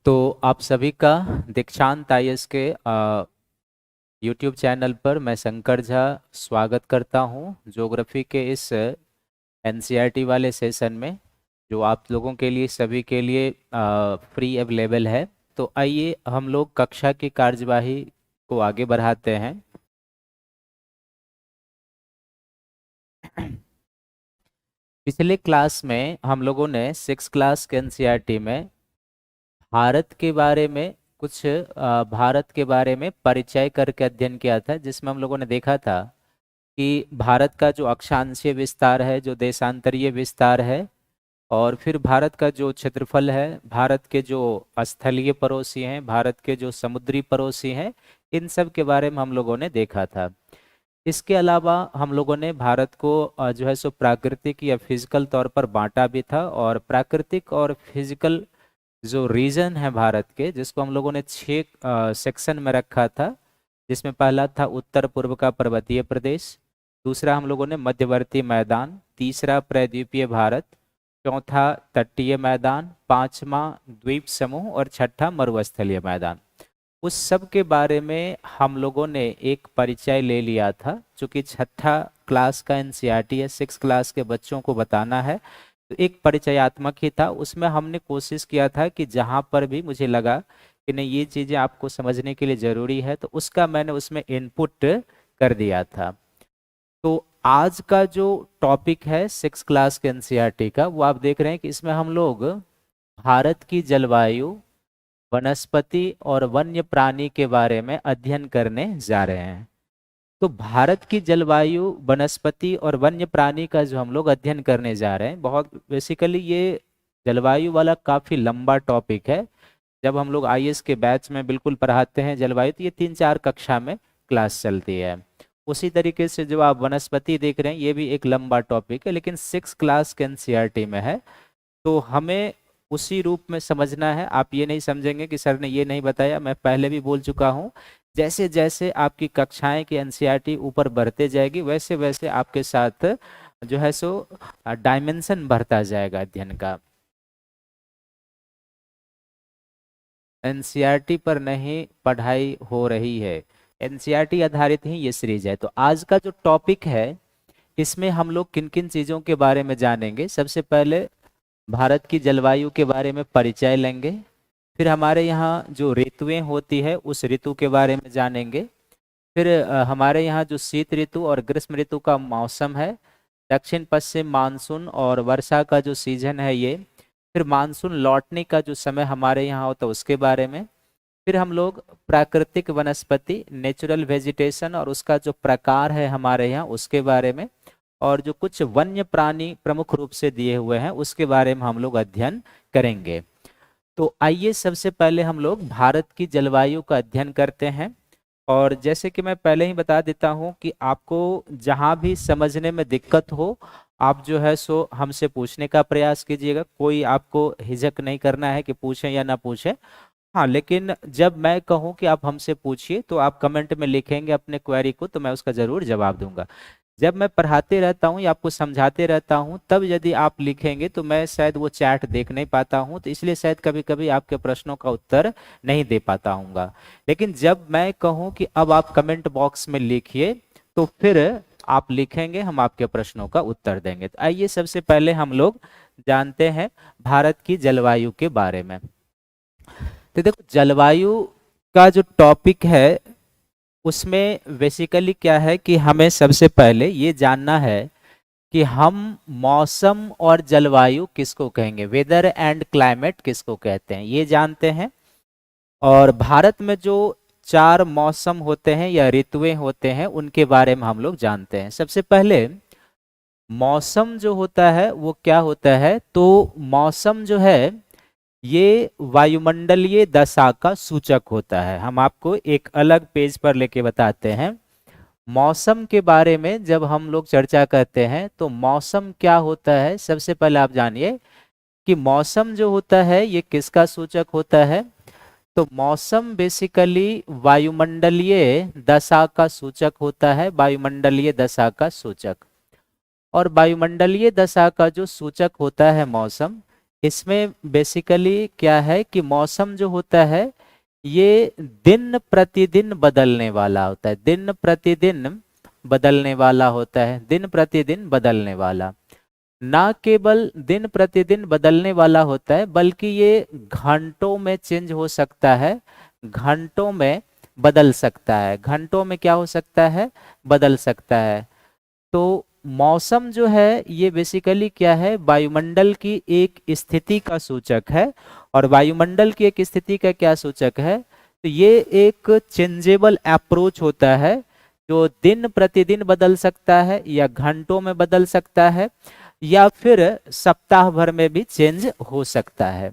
तो आप सभी का दीक्षांत आईएएस के यूट्यूब चैनल पर मैं शंकर झा स्वागत करता हूं। ज्योग्राफी के इस एनसीईआरटी वाले सेशन में जो आप लोगों के लिए सभी के लिए फ्री अवेलेबल है। तो आइए हम लोग कक्षा की कार्यवाही को आगे बढ़ाते हैं। पिछले क्लास में हम लोगों ने 6 क्लास के एनसीईआरटी में भारत के बारे में भारत के बारे में परिचय करके अध्ययन किया था, जिसमें हम लोगों ने देखा था कि भारत का जो अक्षांशीय विस्तार है, जो देशांतरीय विस्तार है, और फिर भारत का जो क्षेत्रफल है, भारत के जो स्थलीय पड़ोसी हैं, भारत के जो समुद्री पड़ोसी हैं, इन सब के बारे में हम लोगों ने देखा था। इसके अलावा हम लोगों ने भारत को जो है सो प्राकृतिक या फिजिकल तौर पर बांटा भी था, और प्राकृतिक और फिजिकल जो रीजन है भारत के, जिसको हम लोगों ने 6 सेक्शन में रखा था, जिसमें पहला था उत्तर पूर्व का पर्वतीय प्रदेश, दूसरा हम लोगों ने मध्यवर्ती मैदान, तीसरा प्रायद्वीपीय भारत, चौथा तटीय मैदान, पांचवा द्वीप समूह और छठा मरुस्थलीय मैदान। उस सब के बारे में हम लोगों ने एक परिचय ले लिया था। चूंकि छठा क्लास का एनसीईआरटी है, 6 क्लास के बच्चों को बताना है, तो एक परिचयात्मक ही था। उसमें हमने कोशिश किया था कि जहाँ पर भी मुझे लगा कि नहीं ये चीज़ें आपको समझने के लिए ज़रूरी है, तो उसका मैंने उसमें इनपुट कर दिया था। तो आज का जो टॉपिक है 6 क्लास के एनसीईआरटी का, वो आप देख रहे हैं कि इसमें हम लोग भारत की जलवायु, वनस्पति और वन्य प्राणी के बारे में अध्ययन करने जा रहे हैं। तो भारत की जलवायु, वनस्पति और वन्य प्राणी का जो हम लोग अध्ययन करने जा रहे हैं, बहुत बेसिकली ये जलवायु वाला काफ़ी लंबा टॉपिक है। जब हम लोग आईएएस के बैच में बिल्कुल पढ़ाते हैं जलवायु, तो ये 3-4 कक्षा में क्लास चलती है। उसी तरीके से जो आप वनस्पति देख रहे हैं, ये भी एक लंबा टॉपिक है, लेकिन 6 क्लास के एनसीईआरटी में है, तो हमें उसी रूप में समझना है। आप ये नहीं समझेंगे कि सर ने ये नहीं बताया। मैं पहले भी बोल चुका हूँ, जैसे जैसे आपकी कक्षाएं की एनसीईआरटी ऊपर बढ़ते जाएगी, वैसे वैसे आपके साथ जो है सो डायमेंशन बढ़ता जाएगा अध्ययन का। एनसीईआरटी पर नहीं पढ़ाई हो रही है, एनसीईआरटी आधारित ही ये सीरीज है। तो आज का जो टॉपिक है, इसमें हम लोग किन किन चीज़ों के बारे में जानेंगे। सबसे पहले भारत की जलवायु के बारे में परिचय लेंगे, फिर हमारे यहाँ जो ऋतुएं होती है उस ऋतु के बारे में जानेंगे, फिर हमारे यहाँ जो शीत ऋतु और ग्रीष्म ऋतु का मौसम है, दक्षिण पश्चिम मानसून और वर्षा का जो सीजन है ये, फिर मानसून लौटने का जो समय हमारे यहाँ होता है उसके बारे में, फिर हम लोग प्राकृतिक वनस्पति, नेचुरल वेजिटेशन और उसका जो प्रकार है हमारे यहाँ उसके बारे में, और जो कुछ वन्य प्राणी प्रमुख रूप से दिए हुए हैं उसके बारे में हम लोग अध्ययन करेंगे। तो आइए सबसे पहले हम लोग भारत की जलवायु का अध्ययन करते हैं। और जैसे कि मैं पहले ही बता देता हूं कि आपको जहां भी समझने में दिक्कत हो, आप जो है सो हमसे पूछने का प्रयास कीजिएगा। कोई आपको हिचक नहीं करना है कि पूछें या ना पूछें। हाँ, लेकिन जब मैं कहूँ कि आप हमसे पूछिए, तो आप कमेंट में लिखेंगे अपने क्वेरी को, तो मैं उसका ज़रूर जवाब दूंगा। जब मैं पढ़ाते रहता हूँ या आपको समझाते रहता हूँ, तब यदि आप लिखेंगे तो मैं शायद वो चैट देख नहीं पाता हूँ, तो इसलिए शायद कभी कभी आपके प्रश्नों का उत्तर नहीं दे पाता हूँगा। लेकिन जब मैं कहूँ कि अब आप कमेंट बॉक्स में लिखिए, तो फिर आप लिखेंगे, हम आपके प्रश्नों का उत्तर देंगे। तो आइए सबसे पहले हम लोग जानते हैं भारत की जलवायु के बारे में। तो देखो, जलवायु का जो टॉपिक है उसमें बेसिकली क्या है कि हमें सबसे पहले ये जानना है कि हम मौसम और जलवायु किसको कहेंगे, वेदर एंड क्लाइमेट किसको कहते हैं, ये जानते हैं। और भारत में जो 4 मौसम होते हैं या ऋतुएं होते हैं, उनके बारे में हम लोग जानते हैं। सबसे पहले मौसम जो होता है वो क्या होता है, तो मौसम जो है ये वायुमंडलीय दशा का सूचक होता है। हम आपको एक अलग पेज पर लेके बताते हैं। मौसम के बारे में जब हम लोग चर्चा करते हैं, तो मौसम क्या होता है, सबसे पहले आप जानिए कि मौसम जो होता है ये किसका सूचक होता है। तो मौसम बेसिकली वायुमंडलीय दशा का सूचक होता है, वायुमंडलीय दशा का सूचक। और वायुमंडलीय दशा का जो सूचक होता है मौसम, इसमें बेसिकली क्या है कि मौसम जो होता है ये दिन प्रतिदिन बदलने वाला होता है, दिन प्रतिदिन बदलने वाला होता है, दिन प्रतिदिन बदलने वाला। ना केवल दिन प्रतिदिन बदलने वाला होता है बल्कि ये घंटों में चेंज हो सकता है, घंटों में बदल सकता है, घंटों में क्या हो सकता है, बदल सकता है। तो मौसम जो है ये बेसिकली क्या है, वायुमंडल की एक स्थिति का सूचक है। और वायुमंडल की एक स्थिति का क्या सूचक है, तो ये एक चेंजेबल अप्रोच होता है जो दिन प्रतिदिन बदल सकता है या घंटों में बदल सकता है या फिर सप्ताह भर में भी चेंज हो सकता है।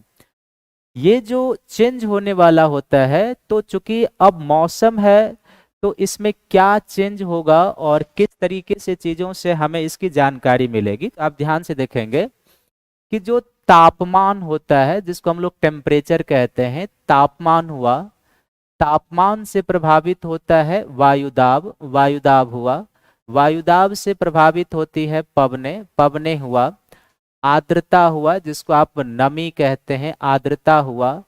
ये जो चेंज होने वाला होता है, तो चूंकि अब मौसम है तो इसमें क्या चेंज होगा और किस तरीके से चीजों से हमें इसकी जानकारी मिलेगी, तो आप ध्यान से देखेंगे कि जो तापमान होता है जिसको हम लोग टेम्परेचर कहते हैं, तापमान हुआ, तापमान से प्रभावित होता है वायुदाब, वायुदाब हुआ, वायुदाब से प्रभावित होती है पवने, पवने हुआ, आर्द्रता हुआ जिसको आप नमी कहते हैं, आर्द्रता हुआ,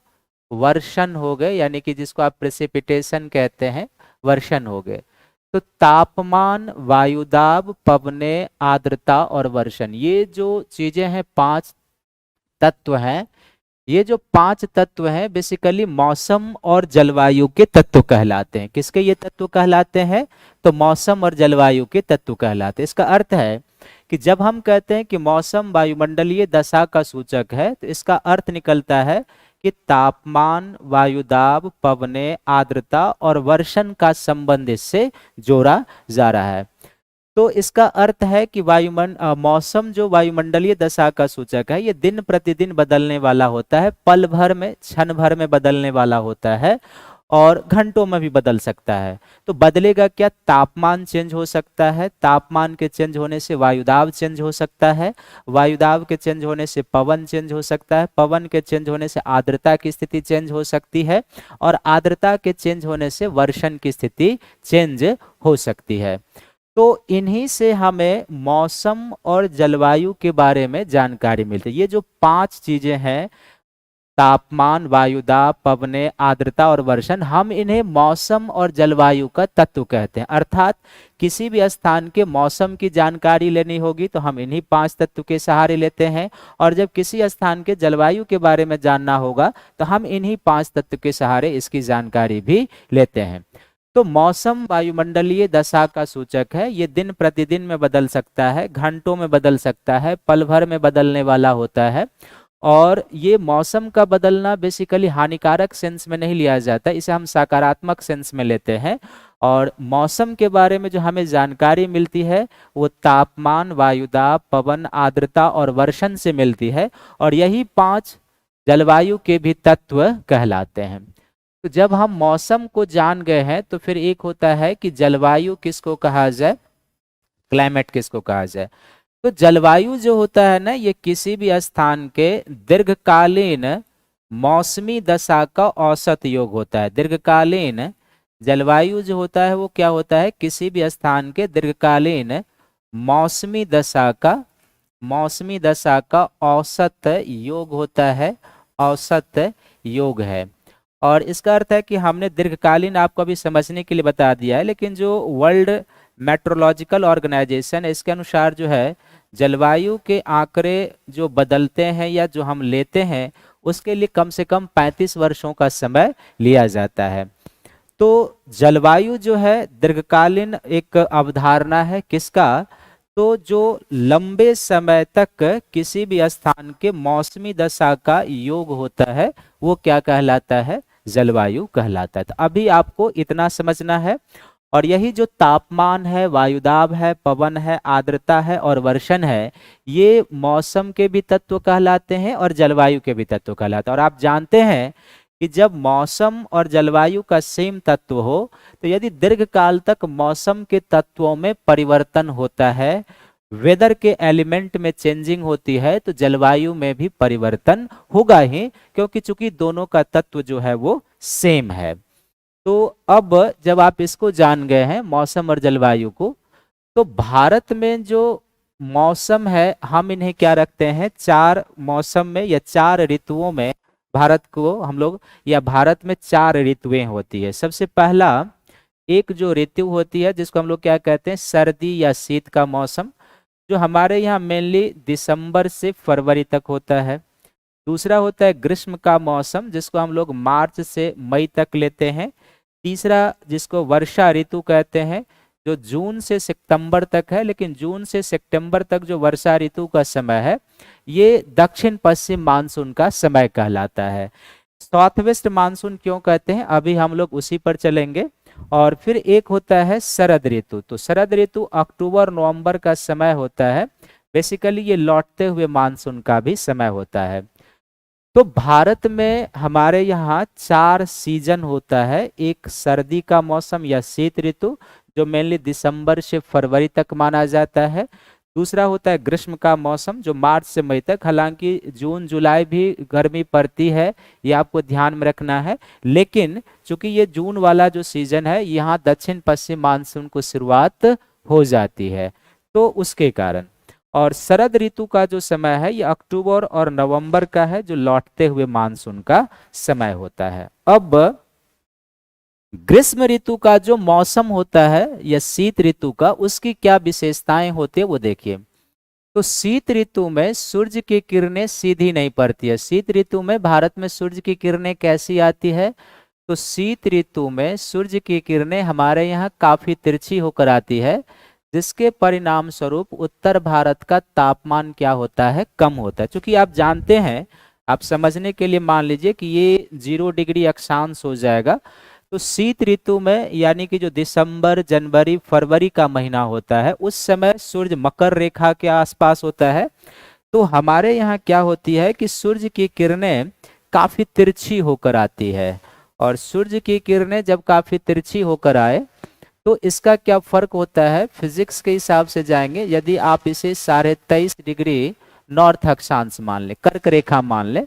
वर्षण हो गए यानी कि जिसको आप प्रेसिपिटेशन कहते हैं, वर्षण हो गए। तो तापमान, वायुदाब, पवने, आर्द्रता और वर्षण, ये जो चीजें हैं, पांच तत्व हैं, ये जो पांच तत्व हैं बेसिकली मौसम और जलवायु के तत्व कहलाते हैं। किसके ये तत्व कहलाते हैं, तो मौसम और जलवायु के तत्व कहलाते हैं। इसका अर्थ है कि जब हम कहते हैं कि मौसम वायुमंडलीय दशा का सूचक है, तो इसका अर्थ निकलता है कि तापमान, वायुदाब, पवने, आर्द्रता और वर्षण का संबंध इससे जोड़ा जा रहा है। तो इसका अर्थ है कि मौसम जो वायुमंडलीय दशा का सूचक है ये दिन प्रतिदिन बदलने वाला होता है, पल भर में, क्षण भर में बदलने वाला होता है और घंटों में भी बदल सकता है। तो बदलेगा क्या, तापमान चेंज हो सकता है, तापमान के चेंज होने से वायुदाब चेंज हो सकता है, वायुदाब के चेंज होने से पवन चेंज हो सकता है, पवन के चेंज होने से आर्द्रता की स्थिति चेंज हो सकती है और आर्द्रता के चेंज होने से वर्षण की स्थिति चेंज हो सकती है। तो इन्हीं से हमें मौसम और जलवायु के बारे में जानकारी मिलती है। ये जो पांच चीजें हैं, तापमान, वायुदाब, पवने, आर्द्रता और वर्षण, हम इन्हें मौसम और जलवायु का तत्व कहते हैं। अर्थात किसी भी स्थान के मौसम की जानकारी लेनी होगी तो हम इन्हीं पांच तत्व के सहारे लेते हैं, और जब किसी स्थान के जलवायु के बारे में जानना होगा तो हम इन्हीं पांच तत्व के सहारे इसकी जानकारी भी लेते हैं। तो मौसम वायुमंडलीय दशा का सूचक है, ये दिन प्रतिदिन में बदल सकता है, घंटों में बदल सकता है, पल भर में बदलने वाला होता है। और ये मौसम का बदलना बेसिकली हानिकारक सेंस में नहीं लिया जाता, इसे हम सकारात्मक सेंस में लेते हैं। और मौसम के बारे में जो हमें जानकारी मिलती है वो तापमान, वायुदाब, पवन, आर्द्रता और वर्षण से मिलती है, और यही पांच जलवायु के भी तत्व कहलाते हैं। तो जब हम मौसम को जान गए हैं तो फिर एक होता है कि जलवायु किसको कहा जाए, क्लाइमेट किसको कहा जाए। तो जलवायु जो होता है ना, ये किसी भी स्थान के दीर्घकालीन मौसमी दशा का औसत योग होता है। दीर्घकालीन जलवायु जो होता है वो क्या होता है, किसी भी स्थान के दीर्घकालीन मौसमी दशा का, मौसमी दशा का औसत योग होता है, औसत योग है। और इसका अर्थ है कि हमने दीर्घकालीन आपको अभी समझने के लिए बता दिया है, लेकिन जो वर्ल्ड मेट्रोलॉजिकल ऑर्गेनाइजेशन है इसके अनुसार जो है जलवायु के आंकड़े जो बदलते हैं या जो हम लेते हैं उसके लिए कम से कम 35 वर्षों का समय लिया जाता है। तो जलवायु जो है दीर्घकालीन एक अवधारणा है किसका, तो जो लंबे समय तक किसी भी स्थान के मौसमी दशा का योग होता है वो क्या कहलाता है, जलवायु कहलाता है। तो अभी आपको इतना समझना है। और यही जो तापमान है, वायुदाब है, पवन है, आर्द्रता है और वर्षण है, ये मौसम के भी तत्व कहलाते हैं और जलवायु के भी तत्व कहलाते हैं। और आप जानते हैं कि जब मौसम और जलवायु का सेम तत्व हो तो यदि दीर्घकाल तक मौसम के तत्वों में परिवर्तन होता है, वेदर के एलिमेंट में चेंजिंग होती है, तो जलवायु में भी परिवर्तन होगा ही, क्योंकि चूंकि दोनों का तत्व जो है वो सेम है। तो अब जब आप इसको जान गए हैं मौसम और जलवायु को, तो भारत में जो मौसम है, हम इन्हें क्या रखते हैं, 4 मौसम में या 4 ऋतुओं में भारत को हम लोग, या भारत में 4 ऋतुएं होती है। सबसे पहला एक जो ऋतु होती है जिसको हम लोग क्या कहते हैं, सर्दी या शीत का मौसम, जो हमारे यहाँ मेनली दिसंबर से फरवरी तक होता है। दूसरा होता है ग्रीष्म का मौसम, जिसको हम लोग मार्च से मई तक लेते हैं। तीसरा जिसको वर्षा ऋतु कहते हैं, जो जून से सितंबर तक है, लेकिन जून से सितंबर तक जो वर्षा ऋतु का समय है ये दक्षिण पश्चिम मानसून का समय कहलाता है। साउथ वेस्ट मानसून क्यों कहते हैं, अभी हम लोग उसी पर चलेंगे। और फिर एक होता है शरद ऋतु। तो शरद ऋतु अक्टूबर नवंबर का समय होता है। बेसिकली ये लौटते हुए मानसून का भी समय होता है। तो भारत में हमारे यहाँ 4 सीजन होता है। एक सर्दी का मौसम या शीत ऋतु, जो मेनली दिसंबर से फरवरी तक माना जाता है। दूसरा होता है ग्रीष्म का मौसम, जो मार्च से मई तक, हालांकि जून जुलाई भी गर्मी पड़ती है, ये आपको ध्यान में रखना है। लेकिन चूंकि ये जून वाला जो सीजन है, यहाँ दक्षिण पश्चिम मानसून को शुरुआत हो जाती है, तो उसके कारण। और शरद ऋतु का जो समय है ये अक्टूबर और नवंबर का है, जो लौटते हुए मानसून का समय होता है। अब ग्रीष्म ऋतु का जो मौसम होता है या शीत ऋतु का, उसकी क्या विशेषताएं होती है वो देखिए। तो शीत ऋतु में सूर्य की किरणें सीधी नहीं पड़ती है। शीत ऋतु में भारत में सूर्य की किरणें कैसी आती है, तो शीत ऋतु में सूर्य की किरणें हमारे यहाँ काफी तिरछी होकर आती है, जिसके परिणाम स्वरूप उत्तर भारत का तापमान क्या होता है, कम होता है। क्योंकि आप जानते हैं, आप समझने के लिए मान लीजिए कि ये 0 डिग्री अक्षांश हो जाएगा। तो शीत ऋतु में यानी कि जो दिसंबर जनवरी फरवरी का महीना होता है, उस समय सूर्य मकर रेखा के आसपास होता है। तो हमारे यहाँ क्या होती है कि सूर्य की किरणें काफी तिरछी होकर आती है। और सूर्य की किरणें जब काफी तिरछी होकर आए तो इसका क्या फर्क होता है, फिजिक्स के हिसाब से जाएंगे। यदि आप इसे 23.5 डिग्री नॉर्थ अक्षांश मान ले, कर्क रेखा मान ले,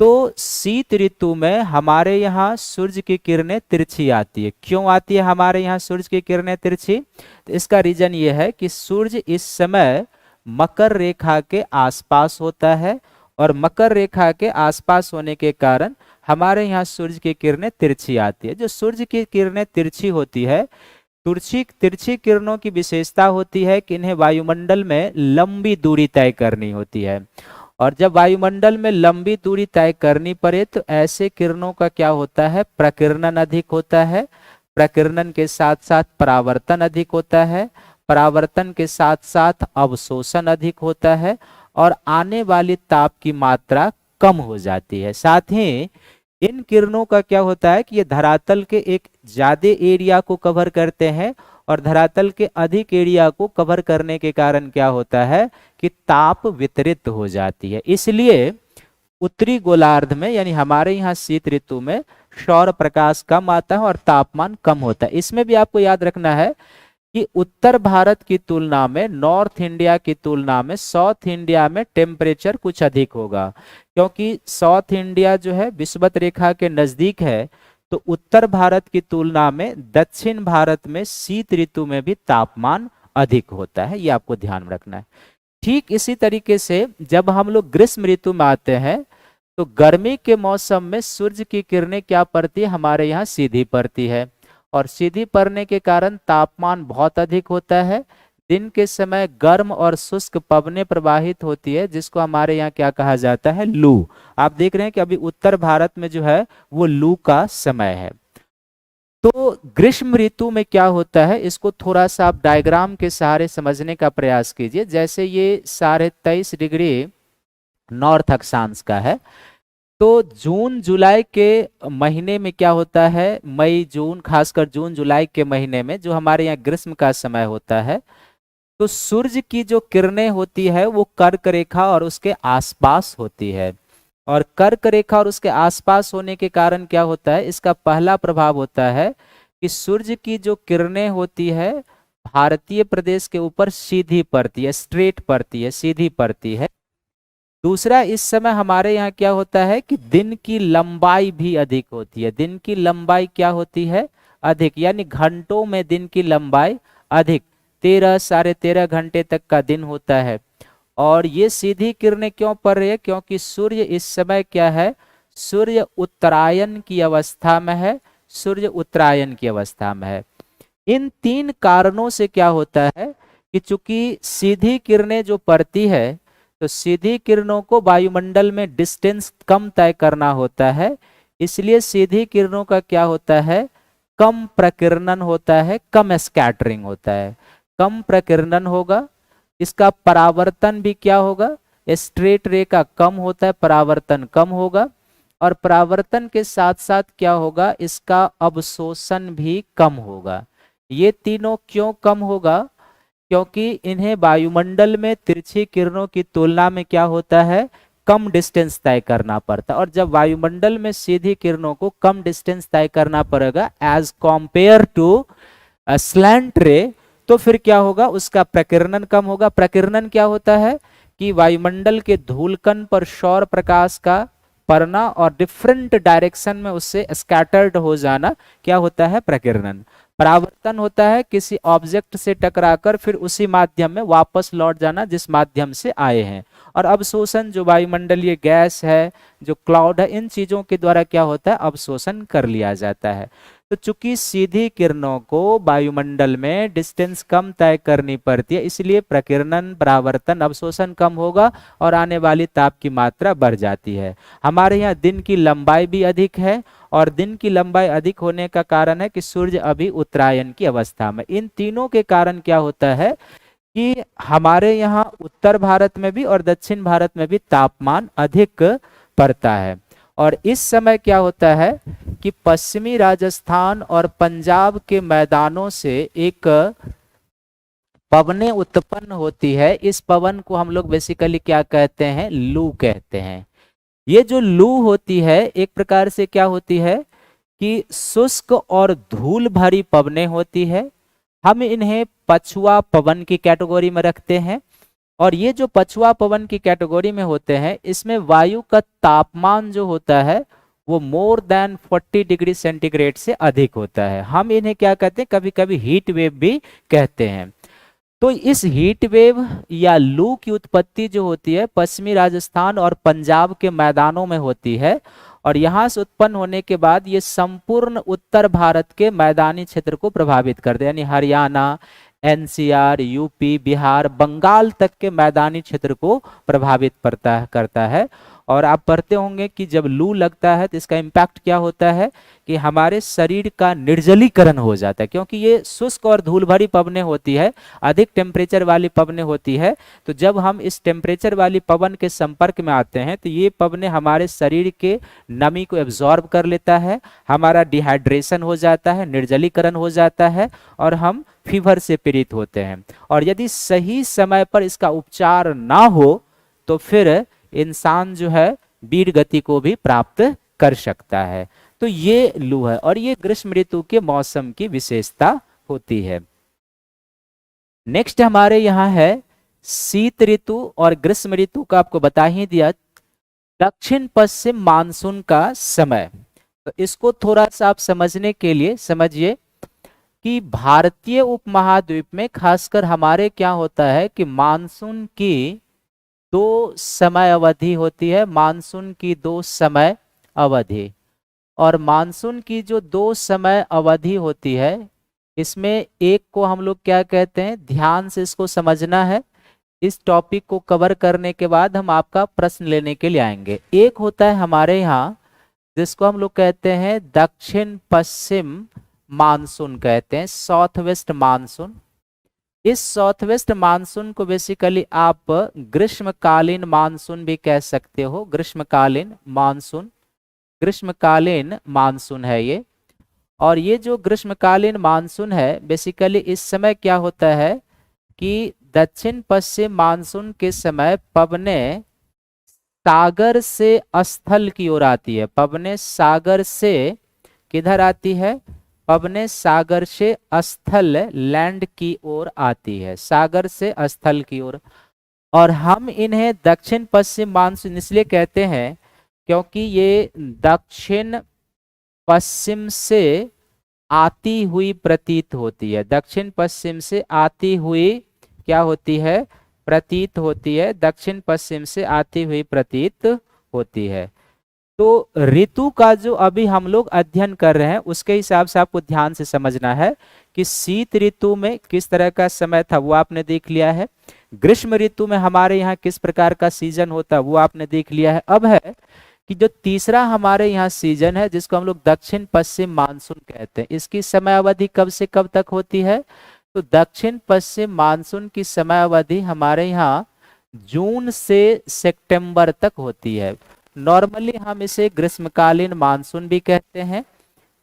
तो शीत ऋतु में हमारे यहाँ सूर्य की किरणें तिरछी आती है। क्यों आती है हमारे यहाँ सूर्य की किरणें तिरछी, तो इसका रीजन ये है कि सूर्य इस समय मकर रेखा के आसपास होता है, और मकर रेखा के आसपास होने के कारण हमारे यहाँ सूर्य की किरणें तिरछी आती है। जो सूर्य की किरणें तिरछी होती है, तिरछी तिरछी किरणों की विशेषता होती है कि इन्हें वायुमंडल में लंबी दूरी तय करनी होती है। और जब वायुमंडल में लंबी दूरी तय करनी पड़े तो ऐसे किरणों का क्या होता है, प्रकीर्णन अधिक होता है। प्रकीर्णन के साथ साथ परावर्तन अधिक होता है। परावर्तन के साथ साथ अवशोषण अधिक होता है, और आने वाली ताप की मात्रा कम हो जाती है। साथ ही इन किरणों का क्या होता है कि ये धरातल के एक ज्यादा एरिया को कवर करते हैं, और धरातल के अधिक एरिया को कवर करने के कारण क्या होता है कि ताप वितरित हो जाती है। इसलिए उत्तरी गोलार्ध में यानी हमारे यहाँ शीत ऋतु में सौर प्रकाश कम आता है और तापमान कम होता है। इसमें भी आपको याद रखना है कि उत्तर भारत की तुलना में, नॉर्थ इंडिया की तुलना में साउथ इंडिया में टेम्परेचर कुछ अधिक होगा, क्योंकि साउथ इंडिया जो है विषुवत रेखा के नजदीक है। तो उत्तर भारत की तुलना में दक्षिण भारत में शीत ऋतु में भी तापमान अधिक होता है, ये आपको ध्यान में रखना है। ठीक इसी तरीके से जब हम लोग ग्रीष्म ऋतु में आते हैं, तो गर्मी के मौसम में सूर्य की किरणें क्या पड़ती है, हमारे यहाँ सीधी पड़ती है, और सीधी पड़ने के कारण तापमान बहुत अधिक होता है। दिन के समय गर्म और शुष्क पवनें प्रवाहित होती है, जिसको हमारे यहाँ क्या कहा जाता है, लू। आप देख रहे हैं कि अभी उत्तर भारत में जो है वो लू का समय है। तो ग्रीष्म ऋतु में क्या होता है, इसको थोड़ा सा आप डायग्राम के सहारे समझने का प्रयास कीजिए। जैसे ये 23.5 डिग्री नॉर्थ अक्षांश का है, तो जून जुलाई के महीने में क्या होता है, मई जून, खासकर जून जुलाई के महीने में जो हमारे यहाँ ग्रीष्म का समय होता है, तो सूर्य की जो किरणें होती है वो कर्क रेखा और उसके आसपास होती है। और कर्क रेखा और उसके आसपास होने के कारण क्या होता है, इसका पहला प्रभाव होता है कि सूर्य की जो किरणें होती है भारतीय प्रदेश के ऊपर सीधी पड़ती है, स्ट्रेट पड़ती है, सीधी पड़ती है। दूसरा, इस समय हमारे यहाँ क्या होता है कि दिन की लंबाई भी अधिक होती है। दिन की लंबाई क्या होती है, अधिक, यानी घंटों में दिन की लंबाई अधिक। 13 साढ़े 13 घंटे तक का दिन होता है। और ये सीधी किरणें क्यों पड़ रही है? क्योंकि सूर्य इस समय क्या है, सूर्य उत्तरायण की अवस्था में है, सूर्य उत्तरायण की अवस्था में है। इन 3 कारणों से क्या होता है कि चूंकि सीधी किरणें जो पड़ती है, तो सीधी किरणों को वायुमंडल में डिस्टेंस कम तय करना होता है, इसलिए सीधी किरणों का क्या होता है, कम प्रकीर्णन होता है, कम स्कैटरिंग होता है, कम प्रकीर्णन होगा। इसका परावर्तन भी क्या होगा, स्ट्रेट रे का कम होता है, परावर्तन कम होगा। और परावर्तन के साथ साथ क्या होगा, इसका अवशोषण भी कम होगा। ये तीनों क्यों कम होगा? क्योंकि इन्हें वायुमंडल में तिरछी किरणों की तुलना में क्या होता है, कम डिस्टेंस तय करना पड़ता है। और जब वायुमंडल में सीधी किरणों को कम डिस्टेंस तय करना पड़ेगा एज कॉम्पेयर टू स्लैंट रे, तो फिर क्या होगा, उसका प्रकीर्णन कम होगा। प्रकीर्णन क्या होता है कि वायुमंडल के धूलकण पर सौर प्रकाश का पड़ना और डिफरेंट डायरेक्शन में उससे स्कैटर्ड हो जाना क्या होता है, प्रकीर्णन। परावर्तन होता है किसी ऑब्जेक्ट से टकराकर फिर उसी माध्यम में वापस लौट जाना जिस माध्यम से आए हैं। और अवशोषण जो वायुमंडलीय गैस है, जो क्लाउड है, इन चीजों के द्वारा क्या होता है, अवशोषण कर लिया जाता है। तो चूंकि सीधी किरणों को वायुमंडल में डिस्टेंस कम तय करनी पड़ती है, इसलिए प्रकीर्णन, परावर्तन, अवशोषण कम होगा और आने वाली ताप की मात्रा बढ़ जाती है। हमारे यहाँ दिन की लंबाई भी अधिक है, और दिन की लंबाई अधिक होने का कारण है कि सूर्य अभी उत्तरायण की अवस्था में। इन तीनों के कारण क्या होता है कि हमारे यहाँ उत्तर भारत में भी और दक्षिण भारत में भी तापमान अधिक पड़ता है। और इस समय क्या होता है कि पश्चिमी राजस्थान और पंजाब के मैदानों से एक पवनें उत्पन्न होती है। इस पवन को हम लोग बेसिकली क्या कहते हैं, लू कहते हैं। ये जो लू होती है एक प्रकार से क्या होती है कि शुष्क और धूल भरी पवनें होती है। हम इन्हें पछुआ पवन की कैटेगरी में रखते हैं। और ये जो पछुआ पवन की कैटेगरी में होते हैं, इसमें वायु का तापमान जो होता है वो मोर देन 40 डिग्री सेंटीग्रेड से अधिक होता है। हम इन्हें क्या कहते हैं, कभी कभी हीट वेव भी कहते हैं। तो इस हीट वेव या लू की उत्पत्ति जो होती है पश्चिमी राजस्थान और पंजाब के मैदानों में होती है। और यहाँ से उत्पन्न होने के बाद ये संपूर्ण उत्तर भारत के मैदानी क्षेत्र को प्रभावित करते हैं, यानी हरियाणा, एनसीआर, यूपी, बिहार, बंगाल तक के मैदानी क्षेत्र को प्रभावित करता है। और आप पढ़ते होंगे कि जब लू लगता है तो इसका इम्पैक्ट क्या होता है कि हमारे शरीर का निर्जलीकरण हो जाता है, क्योंकि ये शुष्क और धूल भरी पवनें होती है, अधिक टेम्परेचर वाली पवनें होती है। तो जब हम इस टेम्परेचर वाली पवन के संपर्क में आते हैं तो ये पवनें हमारे शरीर के नमी को एब्जॉर्ब कर लेता है, हमारा डिहाइड्रेशन हो जाता है, निर्जलीकरण हो जाता है और हम फीवर से पीड़ित होते हैं। और यदि सही समय पर इसका उपचार ना हो तो फिर इंसान जो है वीर गति को भी प्राप्त कर सकता है। तो ये लू है और ये ग्रीष्म ऋतु के मौसम की विशेषता होती है। नेक्स्ट हमारे यहाँ है शीत ऋतु और ग्रीष्म ऋतु का आपको बता ही दिया। दक्षिण पश्चिम मानसून का समय, तो इसको थोड़ा सा आप समझने के लिए समझिए कि भारतीय उपमहाद्वीप में खासकर हमारे क्या होता है कि मानसून की 2 समय अवधि होती है, मानसून की 2 समय अवधि। और मानसून की जो 2 समय अवधि होती है इसमें एक को हम लोग क्या कहते हैं, ध्यान से इसको समझना है। इस टॉपिक को कवर करने के बाद हम आपका प्रश्न लेने के लिए आएंगे। एक होता है हमारे यहाँ जिसको हम लोग कहते हैं दक्षिण पश्चिम मानसून कहते हैं, साउथ वेस्ट मानसून। इस साउथ वेस्ट मानसून को बेसिकली आप ग्रीष्मकालीन मानसून भी कह सकते हो। ग्रीष्मकालीन मानसून, ग्रीष्मकालीन मानसून है ये। और ये जो ग्रीष्मकालीन मानसून है बेसिकली इस समय क्या होता है कि दक्षिण पश्चिम मानसून के समय पवनें सागर से स्थल की ओर आती है। पवनें सागर से किधर आती है, पवनें सागर से स्थल लैंड की ओर आती है, सागर से स्थल की ओर। और हम इन्हें दक्षिण पश्चिम मानसून इसलिए कहते हैं क्योंकि ये दक्षिण पश्चिम से आती हुई प्रतीत होती है, दक्षिण पश्चिम से आती हुई क्या होती है, प्रतीत होती है, दक्षिण पश्चिम से आती हुई प्रतीत होती है। तो ऋतु का जो अभी हम लोग अध्ययन कर रहे हैं उसके हिसाब से आपको ध्यान से समझना है कि शीत ऋतु में किस तरह का समय था वो आपने देख लिया है, ग्रीष्म ऋतु में हमारे यहाँ किस प्रकार का सीजन होता है वो आपने देख लिया है। अब है कि जो तीसरा हमारे यहाँ सीजन है जिसको हम लोग दक्षिण पश्चिम मानसून कहते हैं, इसकी समय अवधि कब से कब तक होती है, तो दक्षिण पश्चिम मानसून की समय अवधि हमारे यहाँ जून से सितंबर तक होती है। नॉर्मली हम इसे ग्रीष्मकालीन मानसून भी कहते हैं।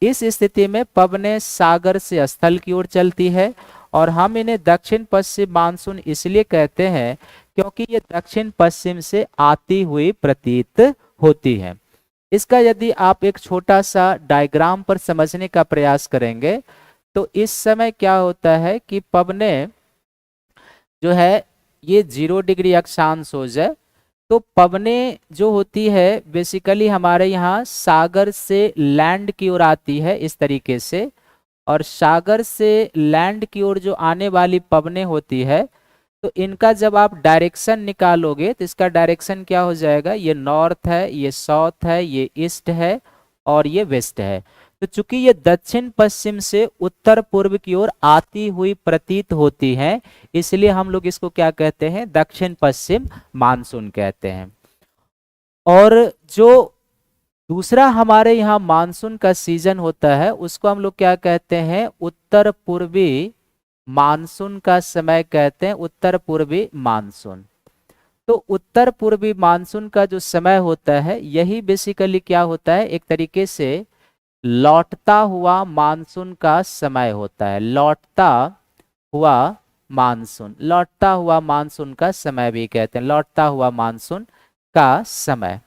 इस स्थिति में पवनें सागर से स्थल की ओर चलती है और हम इन्हें दक्षिण पश्चिम मानसून इसलिए कहते हैं क्योंकि ये दक्षिण पश्चिम से आती हुई प्रतीत होती है। इसका यदि आप एक छोटा सा डायग्राम पर समझने का प्रयास करेंगे तो इस समय क्या होता है कि पवनें जो है ये 0 डिग्री अक्षांश हो जाए तो पवनें जो होती है बेसिकली हमारे यहाँ सागर से लैंड की ओर आती है इस तरीके से, और सागर से लैंड की ओर जो आने वाली पवनें होती है तो इनका जब आप डायरेक्शन निकालोगे तो इसका डायरेक्शन क्या हो जाएगा, ये नॉर्थ है, ये साउथ है, ये ईस्ट है और ये वेस्ट है। तो चूंकि ये दक्षिण पश्चिम से उत्तर पूर्व की ओर आती हुई प्रतीत होती है इसलिए हम लोग इसको क्या कहते हैं, दक्षिण पश्चिम मानसून कहते हैं। और जो दूसरा हमारे यहाँ मानसून का सीजन होता है उसको हम लोग क्या कहते हैं, उत्तर पूर्वी मानसून का समय कहते हैं, उत्तर पूर्वी मानसून। तो उत्तर पूर्वी मानसून का जो समय होता है यही बेसिकली क्या होता है, एक तरीके से लौटता हुआ मानसून का समय होता है, लौटता हुआ मानसून, लौटता हुआ मानसून का समय भी कहते हैं, लौटता हुआ मानसून का समय।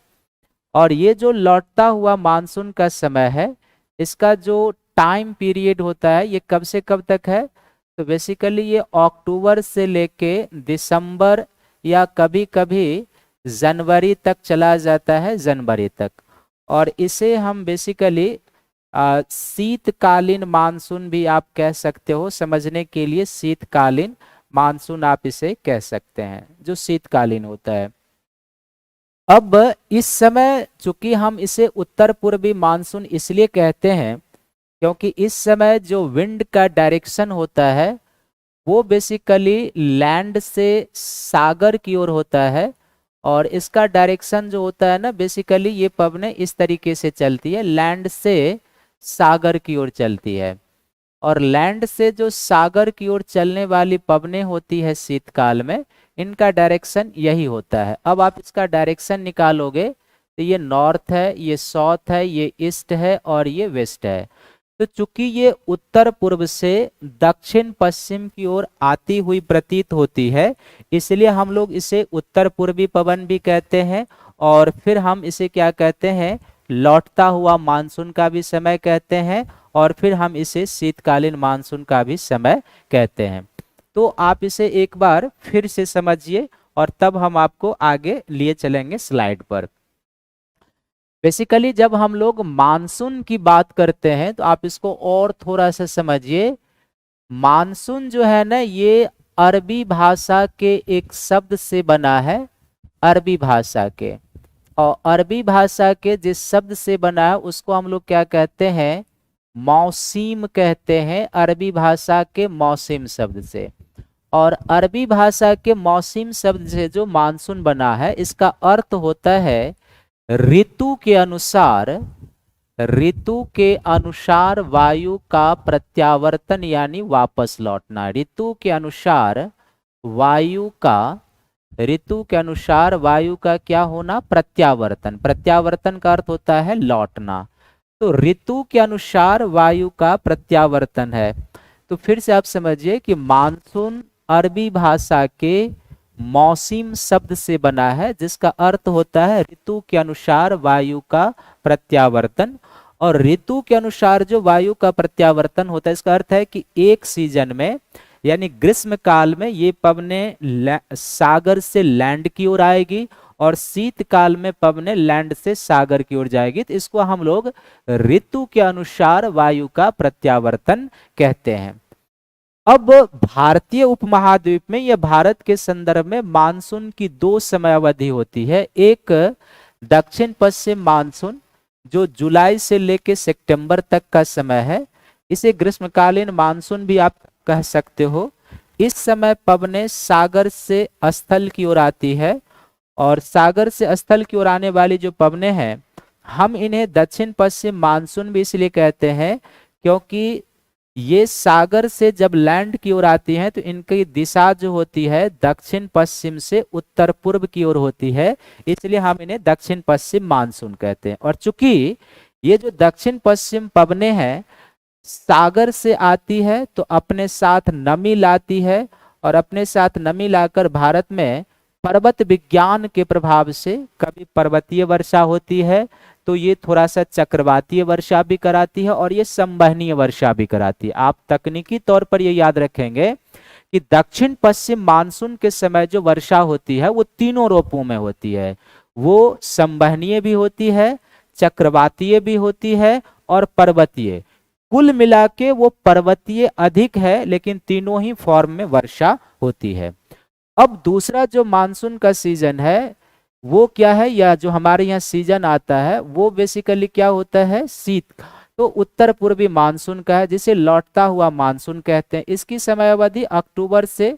और ये जो लौटता हुआ मानसून का समय है इसका जो टाइम पीरियड होता है ये कब से कब तक है, तो बेसिकली ये अक्टूबर से लेके दिसंबर या कभी कभी जनवरी तक चला जाता है, जनवरी तक। और इसे हम बेसिकली शीतकालीन मानसून भी आप कह सकते हो, समझने के लिए शीतकालीन मानसून आप इसे कह सकते हैं, जो शीतकालीन होता है। अब इस समय चूंकि हम इसे उत्तर पूर्वी मानसून इसलिए कहते हैं क्योंकि इस समय जो विंड का डायरेक्शन होता है वो बेसिकली लैंड से सागर की ओर होता है और इसका डायरेक्शन जो होता है ना बेसिकली ये पवनें इस तरीके से चलती है, लैंड से सागर की ओर चलती है। और लैंड से जो सागर की ओर चलने वाली पवनें होती है शीतकाल में इनका डायरेक्शन यही होता है। अब आप इसका डायरेक्शन निकालोगे तो ये नॉर्थ है, ये साउथ है, ये ईस्ट है और ये वेस्ट है। तो चूंकि ये उत्तर पूर्व से दक्षिण पश्चिम की ओर आती हुई प्रतीत होती है इसलिए हम लोग इसे उत्तर पूर्वी पवन भी कहते हैं और फिर हम इसे क्या कहते हैं, लौटता हुआ मानसून का भी समय कहते हैं और फिर हम इसे शीतकालीन मानसून का भी समय कहते हैं। तो आप इसे एक बार फिर से समझिए और तब हम आपको आगे लिए चलेंगे स्लाइड पर। बेसिकली जब हम लोग मानसून की बात करते हैं तो आप इसको और थोड़ा सा समझिए। मानसून जो है ना ये अरबी भाषा के एक शब्द से बना है, अरबी भाषा के, और अरबी भाषा के जिस शब्द से बना है उसको हम लोग क्या कहते हैं, मौसीम कहते हैं, अरबी भाषा के मौसिम शब्द से। और अरबी भाषा के मौसिम शब्द से जो मानसून बना है इसका अर्थ होता है ऋतु के अनुसार, ऋतु के अनुसार वायु का प्रत्यावर्तन यानी वापस लौटना। ऋतु के अनुसार वायु का, ऋतु के अनुसार वायु का क्या होना, प्रत्यावर्तन। प्रत्यावर्तन का अर्थ होता है लौटना। तो ऋतु के अनुसार वायु का प्रत्यावर्तन है। तो फिर से आप समझिए कि मानसून अरबी भाषा के मौसिम शब्द से बना है जिसका अर्थ होता है ऋतु के अनुसार वायु का प्रत्यावर्तन। और ऋतु के अनुसार जो वायु का प्रत्यावर्तन होता है इसका अर्थ है कि एक सीजन में यानी ग्रीष्म काल में ये पवनें सागर से लैंड की ओर आएगी और शीतकाल में पवने लैंड से सागर की ओर जाएगी। तो इसको हम लोग ऋतु के अनुसार वायु का प्रत्यावर्तन कहते हैं। अब भारतीय उपमहाद्वीप में या भारत के संदर्भ में मानसून की दो समयावधि होती है। एक दक्षिण पश्चिम मानसून जो जुलाई से लेकर सितंबर तक का समय है, इसे ग्रीष्मकालीन मानसून भी आप कह सकते हो। इस समय पवने सागर से स्थल की ओर आती है, और सागर से स्थल की ओर आने वाली जो पवने हैं, हम इन्हें दक्षिण पश्चिम मानसून भी इसलिए कहते हैं क्योंकि ये सागर से जब लैंड की ओर आती हैं तो इनकी दिशा जो होती है दक्षिण पश्चिम से उत्तर पूर्व की ओर होती है, इसलिए हम इन्हें दक्षिण पश्चिम मानसून कहते हैं। और चूंकि ये जो दक्षिण पश्चिम पवने हैं सागर से आती है तो अपने साथ नमी लाती है, और अपने साथ नमी लाकर भारत में पर्वत विज्ञान के प्रभाव से कभी पर्वतीय वर्षा होती है तो ये थोड़ा सा चक्रवातीय वर्षा भी कराती है, और ये संवहनीय वर्षा भी कराती है। आप तकनीकी तौर पर ये याद रखेंगे कि दक्षिण पश्चिम मानसून के समय जो वर्षा होती है वो तीनों रूपों में होती है। वो संवहनीय भी होती है, चक्रवातीय भी होती है, और पर्वतीय। कुल मिला के वो पर्वतीय अधिक है, लेकिन तीनों ही फॉर्म में वर्षा होती है। अब दूसरा जो मानसून का सीजन है वो क्या है, या जो हमारे यहाँ सीजन आता है वो बेसिकली क्या होता है, शीत। तो उत्तर पूर्वी मानसून का है, जिसे लौटता हुआ मानसून कहते हैं। इसकी समयावधि अक्टूबर से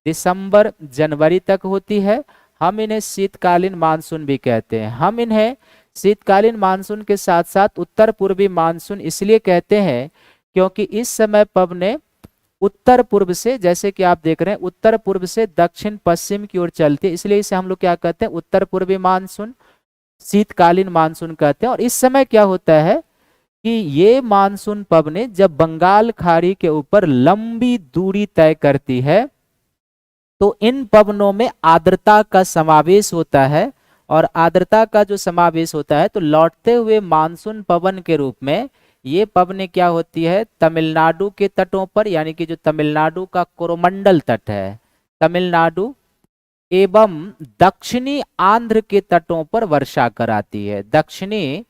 दिसंबर जनवरी तक होती है। हम इन्हें शीतकालीन मानसून भी कहते हैं। हम इन्हें शीतकालीन मानसून के साथ साथ उत्तर पूर्वी मानसून इसलिए कहते हैं क्योंकि इस समय पवने उत्तर पूर्व से, जैसे कि आप देख रहे हैं, उत्तर पूर्व से दक्षिण पश्चिम की ओर चलती है, इसलिए इसे हम लोग क्या कहते हैं, उत्तर पूर्वी मानसून, शीतकालीन मानसून कहते हैं। और इस समय क्या होता है कि ये मानसून पवने जब बंगाल खाड़ी के ऊपर लंबी दूरी तय करती है तो इन पवनों में आर्द्रता का समावेश होता है, और आर्द्रता का जो समावेश होता है तो लौटते हुए मानसून पवन के रूप में ये पवनें क्या होती है, तमिलनाडु के तटों पर, यानी कि जो तमिलनाडु का कोरोमंडल तट है, तमिलनाडु एवं दक्षिणी आंध्र के तटों पर वर्षा कराती है। दक्षिणी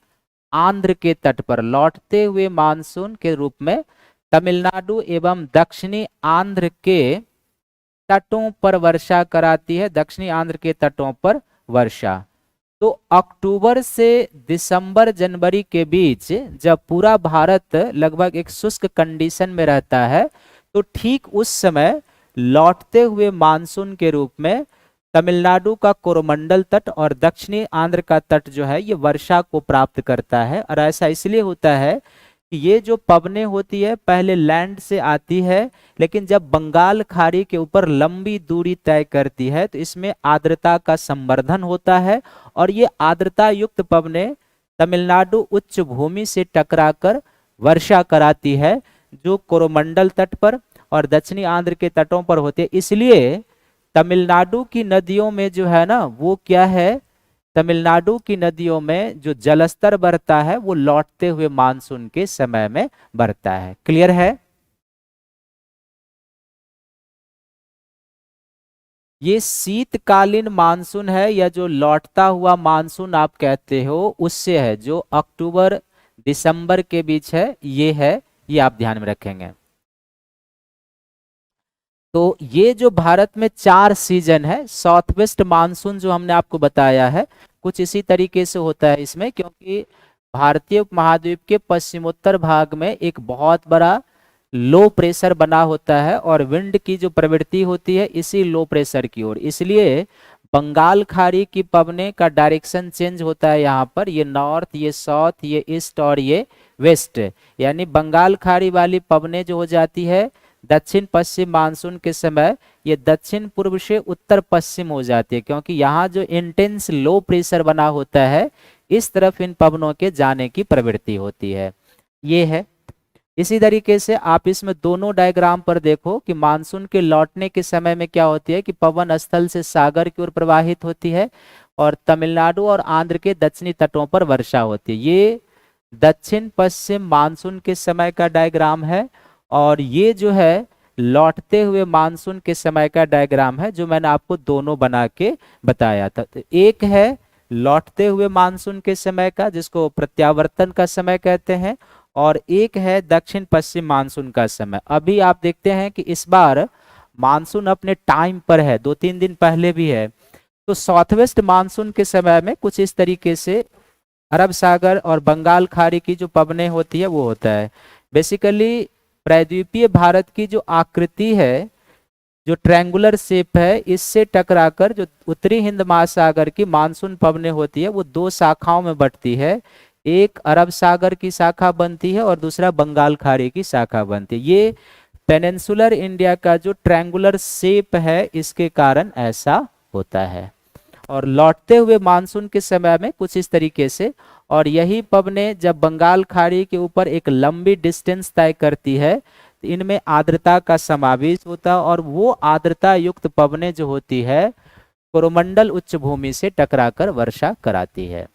आंध्र के तट पर लौटते हुए मानसून के रूप में तमिलनाडु एवं दक्षिणी आंध्र के तटों पर वर्षा कराती है, दक्षिणी आंध्र के तटों पर वर्षा। तो अक्टूबर से दिसंबर जनवरी के बीच जब पूरा भारत लगभग एक शुष्क कंडीशन में रहता है तो ठीक उस समय लौटते हुए मानसून के रूप में तमिलनाडु का कोरोमंडल तट और दक्षिणी आंध्र का तट जो है ये वर्षा को प्राप्त करता है। और ऐसा इसलिए होता है कि ये जो पवनें होती है पहले लैंड से आती है, लेकिन जब बंगाल खाड़ी के ऊपर लंबी दूरी तय करती है तो इसमें आर्द्रता का संवर्धन होता है, और ये आर्द्रता युक्त पवनें तमिलनाडु उच्च भूमि से टकराकर वर्षा कराती है, जो कोरोमंडल तट पर और दक्षिणी आंध्र के तटों पर होती है। इसलिए तमिलनाडु की नदियों में जो है ना वो क्या है, तमिलनाडु की नदियों में जो जलस्तर बढ़ता है वो लौटते हुए मानसून के समय में बढ़ता है। क्लियर है? ये शीतकालीन मानसून है, या जो लौटता हुआ मानसून आप कहते हो उससे है, जो अक्टूबर दिसंबर के बीच है, ये है, ये आप ध्यान में रखेंगे। तो ये जो भारत में 4 सीजन है, साउथ वेस्ट मानसून जो हमने आपको बताया है कुछ इसी तरीके से होता है इसमें, क्योंकि भारतीय उपमहाद्वीप के पश्चिमोत्तर भाग में एक बहुत बड़ा लो प्रेशर बना होता है और विंड की जो प्रवृत्ति होती है इसी लो प्रेशर की ओर, इसलिए बंगाल खाड़ी की पवने का डायरेक्शन चेंज होता है। यहाँ पर ये नॉर्थ, ये साउथ, ये ईस्ट और ये वेस्ट, यानी बंगाल खाड़ी वाली पवने जो हो जाती है दक्षिण पश्चिम मानसून के समय ये दक्षिण पूर्व से उत्तर पश्चिम हो जाती है, क्योंकि यहाँ जो इंटेंस लो प्रेशर बना होता है इस तरफ इन पवनों के जाने की प्रवृत्ति होती है। ये है। इसी तरीके से आप इसमें दोनों डायग्राम पर देखो कि मानसून के लौटने के समय में क्या होती है कि पवन स्थल से सागर की ओर प्रवाहित होती है और तमिलनाडु और आंध्र के दक्षिणी तटों पर वर्षा होती है। ये दक्षिण पश्चिम मानसून के समय का डायग्राम है, और ये जो है लौटते हुए मानसून के समय का डायग्राम है, जो मैंने आपको दोनों बना के बताया था। तो एक है लौटते हुए मानसून के समय का, जिसको प्रत्यावर्तन का समय कहते हैं, और एक है दक्षिण पश्चिम मानसून का समय। अभी आप देखते हैं कि इस बार मानसून अपने टाइम पर है, 2-3 दिन पहले भी है। तो साउथ वेस्ट मानसून के समय में कुछ इस तरीके से अरब सागर और बंगाल खाड़ी की जो पवनें होती है वो होता है। बेसिकली प्रायद्वीपीय भारत की जो आकृति है, जो ट्रायंगुलर शेप है, इससे टकराकर जो उत्तरी हिंद महासागर की मानसून पवनें होती है वो दो शाखाओं में बंटती है। एक अरब सागर की शाखा बनती है और दूसरा बंगाल खाड़ी की शाखा बनती है। ये पेनिनसुलर इंडिया का जो ट्रायंगुलर शेप है, इसके कारण ऐसा होता है। और लौटते हुए मानसून के समय में कुछ इस तरीके से, और यही पवनें जब बंगाल खाड़ी के ऊपर एक लंबी डिस्टेंस तय करती है तो इनमें आर्द्रता का समावेश होता है, और वो आर्द्रता युक्त पवनें जो होती है कोरोमंडल उच्च भूमि से टकराकर वर्षा कराती है।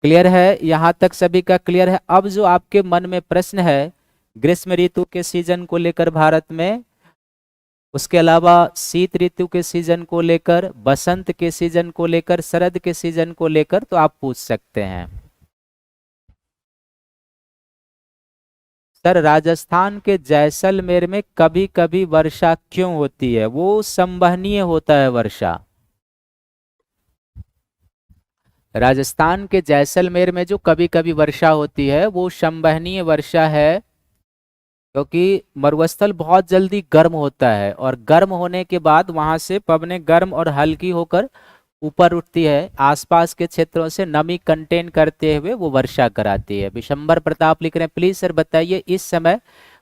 क्लियर है? यहां तक सभी का क्लियर है? अब जो आपके मन में प्रश्न है ग्रीष्म ऋतु के सीजन को लेकर भारत में, उसके अलावा शीत ऋतु के सीजन को लेकर, बसंत के सीजन को लेकर, शरद के सीजन को लेकर, तो आप पूछ सकते हैं। सर, राजस्थान के जैसलमेर में कभी कभी वर्षा क्यों होती है? वो संवहनीय होता है वर्षा। राजस्थान के जैसलमेर में जो कभी कभी वर्षा होती है वो संवहनीय वर्षा है, क्योंकि मरुस्थल बहुत जल्दी गर्म होता है, और गर्म होने के बाद वहां से पवनें गर्म और हल्की होकर ऊपर उठती है, आसपास के क्षेत्रों से नमी कंटेन करते हुए वो वर्षा कराती है। विशंबर प्रताप लिख रहे हैं, प्लीज सर बताइए इस समय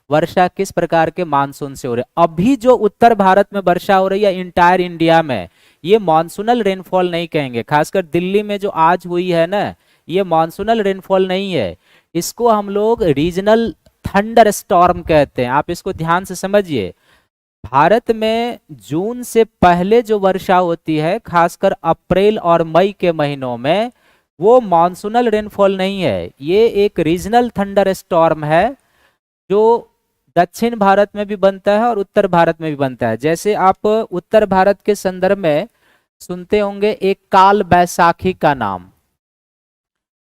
वर्षा किस प्रकार के मानसून से हो रही है? अभी जो उत्तर भारत में वर्षा हो रही है इंटायर इंडिया में, ये मानसूनल रेनफॉल नहीं कहेंगे। खासकर दिल्ली में जो आज हुई है ना, ये मानसूनल रेनफॉल नहीं है, इसको हम लोग रीजनल थंडर स्टॉर्म कहते हैं। आप इसको ध्यान से समझिए। भारत में जून से पहले जो वर्षा होती है, खासकर अप्रैल और मई के महीनों में, वो मानसूनल रेनफॉल नहीं है, ये एक रीजनल थंडर स्टॉर्म है, जो दक्षिण भारत में भी बनता है और उत्तर भारत में भी बनता है। जैसे आप उत्तर भारत के संदर्भ में सुनते होंगे एक काल बैसाखी का नाम,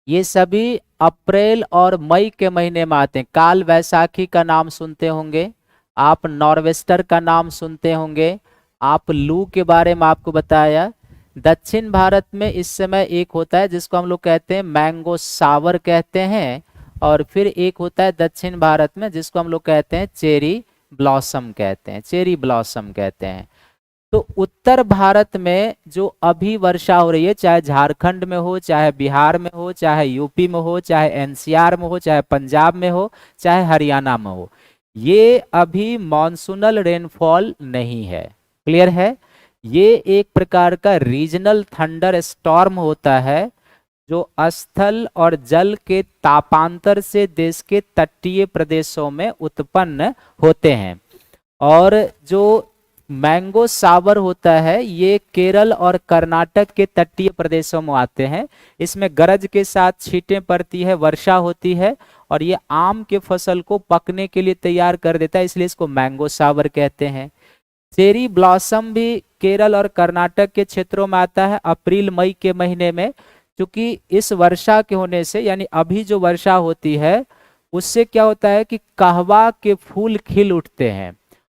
ये सभी अप्रैल और मई के महीने में आते हैं। काल वैसाखी का नाम सुनते होंगे आप, नॉर्वेस्टर का नाम सुनते होंगे आप, लू के बारे में आपको बताया। दक्षिण भारत में इस समय एक होता है जिसको हम लोग कहते हैं मैंगो सावर कहते हैं, और फिर एक होता है दक्षिण भारत में जिसको हम लोग कहते हैं चेरी ब्लॉसम कहते हैं, चेरी ब्लॉसम कहते हैं। तो उत्तर भारत में जो अभी वर्षा हो रही है, चाहे झारखंड में हो, चाहे बिहार में हो, चाहे यूपी में हो, चाहे एनसीआर में हो, चाहे पंजाब में हो, चाहे हरियाणा में हो, ये अभी मॉनसूनल रेनफॉल नहीं है। क्लियर है? ये एक प्रकार का रीजनल थंडर स्टॉर्म होता है, जो स्थल और जल के तापांतर से देश के तटीय प्रदेशों में उत्पन्न होते हैं। और जो मैंगो सावर होता है, ये केरल और कर्नाटक के तटीय प्रदेशों में आते हैं। इसमें गरज के साथ छींटें पड़ती है, वर्षा होती है, और ये आम के फसल को पकने के लिए तैयार कर देता है, इसलिए इसको मैंगो सावर कहते हैं। चेरी ब्लॉसम भी केरल और कर्नाटक के क्षेत्रों में आता है अप्रैल मई के महीने में। क्योंकि इस वर्षा के होने से, यानी अभी जो वर्षा होती है, उससे क्या होता है कि कहवा के फूल खिल उठते हैं,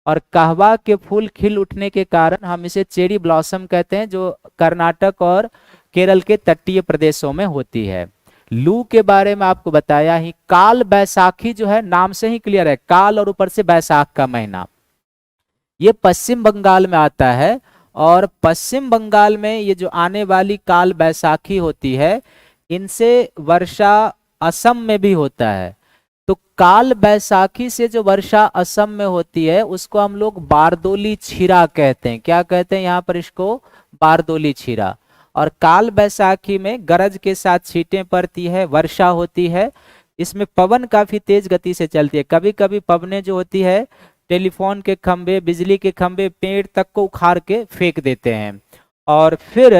और कहवा के फूल खिल उठने के कारण हम इसे चेरी ब्लॉसम कहते हैं, जो कर्नाटक और केरल के तटीय प्रदेशों में होती है। लू के बारे में आपको बताया ही। काल बैसाखी जो है, नाम से ही क्लियर है, काल और ऊपर से बैसाख का महीना, ये पश्चिम बंगाल में आता है, और पश्चिम बंगाल में ये जो आने वाली काल बैसाखी होती है, इनसे वर्षा असम में भी होता है। तो काल बैसाखी से जो वर्षा असम में होती है उसको हम लोग बारदोली छीरा कहते हैं। क्या कहते हैं यहाँ पर? इसको बारदोली छीरा। और काल बैसाखी में गरज के साथ छींटें पड़ती है, वर्षा होती है, इसमें पवन काफी तेज गति से चलती है। कभी कभी पवनें जो होती है टेलीफोन के खंभे, बिजली के खंभे, पेड़ तक को उखाड़ के फेंक देते हैं। और फिर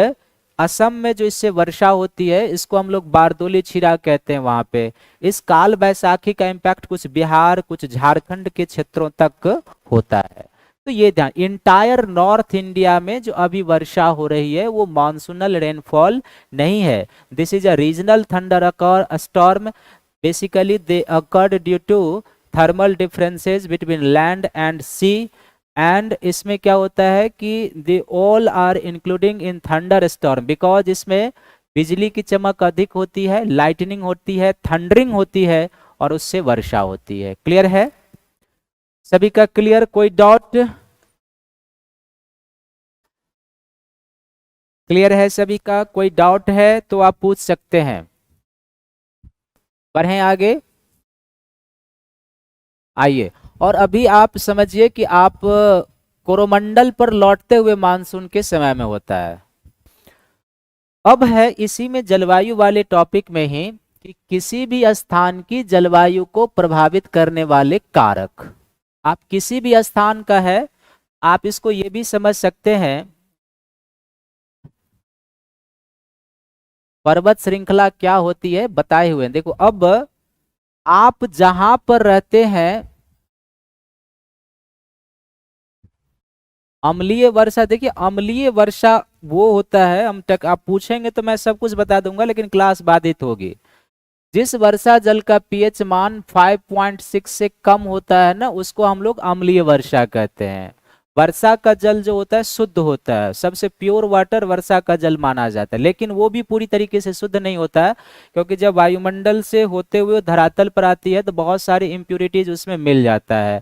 असम में जो इससे वर्षा होती है इसको हम लोग बारदोली छिरा कहते हैं वहां पे। इस काल बैसाखी का इम्पैक्ट कुछ बिहार कुछ झारखंड के क्षेत्रों तक होता है। तो ये ध्यान, इंटायर नॉर्थ इंडिया में जो अभी वर्षा हो रही है वो मानसूनल रेनफॉल नहीं है। This is a regional thunder occur storm, basically they occurred due to thermal differences between land and sea. And इसमें क्या होता है कि they all are including in thunderstorm, because इसमें बिजली की चमक अधिक होती है, लाइटनिंग होती है, थंडरिंग होती है और उससे वर्षा होती है। क्लियर है सभी का? क्लियर, कोई डाउट? क्लियर है सभी का? कोई डाउट है तो आप पूछ सकते हैं। बढ़ें आगे, आइए। और अभी आप समझिए कि आप कोरोमंडल पर लौटते हुए मानसून के समय में होता है। अब है इसी में जलवायु वाले टॉपिक में ही कि किसी भी स्थान की जलवायु को प्रभावित करने वाले कारक। आप किसी भी स्थान का है, आप इसको ये भी समझ सकते हैं पर्वत श्रृंखला क्या होती है बताए हुए। देखो अब आप जहां पर रहते हैं, अम्लीय वर्षा, देखिए अम्लीय वर्षा वो होता है, हम तक आप पूछेंगे तो मैं सब कुछ बता दूंगा लेकिन क्लास बाधित होगी। जिस वर्षा जल का पीएच मान 5.6 से कम होता है ना, उसको हम लोग अम्लीय वर्षा कहते हैं। वर्षा का जल जो होता है शुद्ध होता है, सबसे प्योर वाटर वर्षा का जल माना जाता है, लेकिन वो भी पूरी तरीके से शुद्ध नहीं होता है, क्योंकि जब वायुमंडल से होते हुए धरातल पर आती है तो बहुत सारी इम्प्यूरिटीज उसमें मिल जाता है।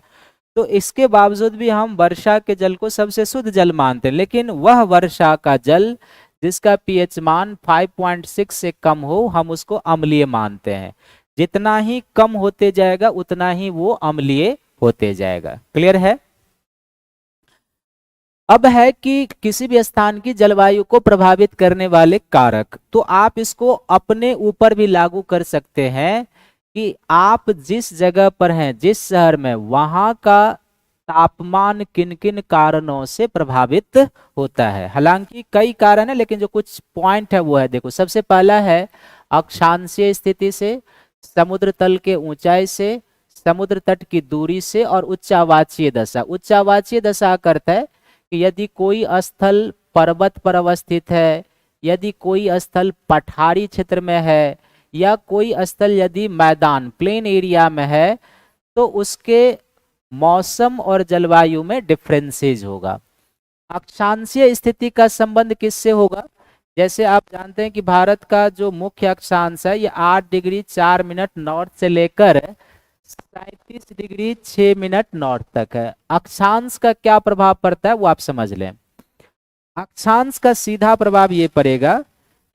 तो इसके बावजूद भी हम वर्षा के जल को सबसे शुद्ध जल मानते हैं, लेकिन वह वर्षा का जल जिसका पीएच मान 5.6 से कम हो, हम उसको अम्लीय मानते हैं। जितना ही कम होते जाएगा उतना ही वो अम्लीय होते जाएगा। क्लियर है? अब है कि किसी भी स्थान की जलवायु को प्रभावित करने वाले कारक, तो आप इसको अपने ऊपर भी लागू कर सकते हैं कि आप जिस जगह पर हैं, जिस शहर में, वहां का तापमान किन किन कारणों से प्रभावित होता है। हालांकि कई कारण है लेकिन जो कुछ पॉइंट है वो है, देखो सबसे पहला है अक्षांशीय स्थिति से, समुद्र तल के ऊंचाई से, समुद्र तट की दूरी से, और उच्चावाचीय दशा। उच्चावाचीय दशा का अर्थ है कि यदि कोई स्थल पर्वत पर अवस्थित है, यदि कोई स्थल पठारी क्षेत्र में है, या कोई स्थल यदि मैदान प्लेन एरिया में है, तो उसके मौसम और जलवायु में डिफरेंसेज होगा। अक्षांशीय स्थिति का संबंध किससे होगा? जैसे आप जानते हैं कि भारत का जो मुख्य अक्षांश है ये 8 डिग्री 4 मिनट नॉर्थ से लेकर 37 डिग्री 6 मिनट नॉर्थ तक है। अक्षांश का क्या प्रभाव पड़ता है वो आप समझ लें। अक्षांश का सीधा प्रभाव ये पड़ेगा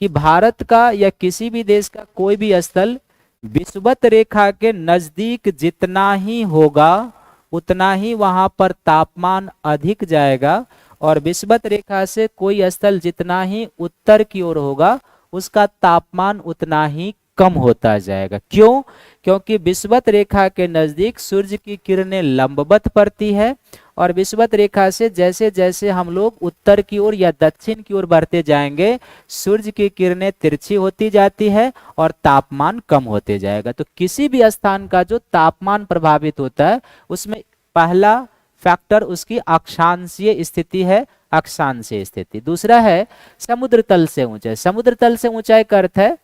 कि भारत का या किसी भी देश का कोई भी स्थल विषुवत रेखा के नजदीक जितना ही होगा उतना ही वहां पर तापमान अधिक जाएगा, और विषुवत रेखा से कोई स्थल जितना ही उत्तर की ओर होगा उसका तापमान उतना ही कम होता जाएगा। क्यों? क्योंकि विषुवत रेखा के नजदीक सूर्य की किरणें लंबवत पड़ती है, और विषुवत रेखा से जैसे जैसे हम लोग उत्तर की ओर या दक्षिण की ओर बढ़ते जाएंगे सूर्य की किरणें तिरछी होती जाती है और तापमान कम होते जाएगा। तो किसी भी स्थान का जो तापमान प्रभावित होता है उसमें पहला फैक्टर उसकी अक्षांशीय स्थिति है, अक्षांशीय स्थिति। दूसरा है समुद्र तल से ऊंचाई। समुद्र तल से ऊंचाई का अर्थ है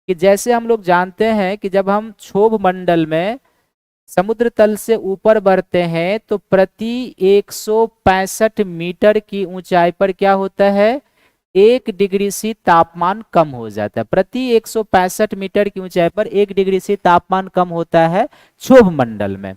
कि जैसे हम लोग जानते हैं कि जब हम क्षोभ मंडल में समुद्र तल से ऊपर बढ़ते हैं तो प्रति 165 मीटर की ऊंचाई पर क्या होता है, 1 डिग्री सी तापमान कम हो जाता है। प्रति 165 मीटर की ऊंचाई पर 1 डिग्री सी तापमान कम होता है क्षोभ मंडल में।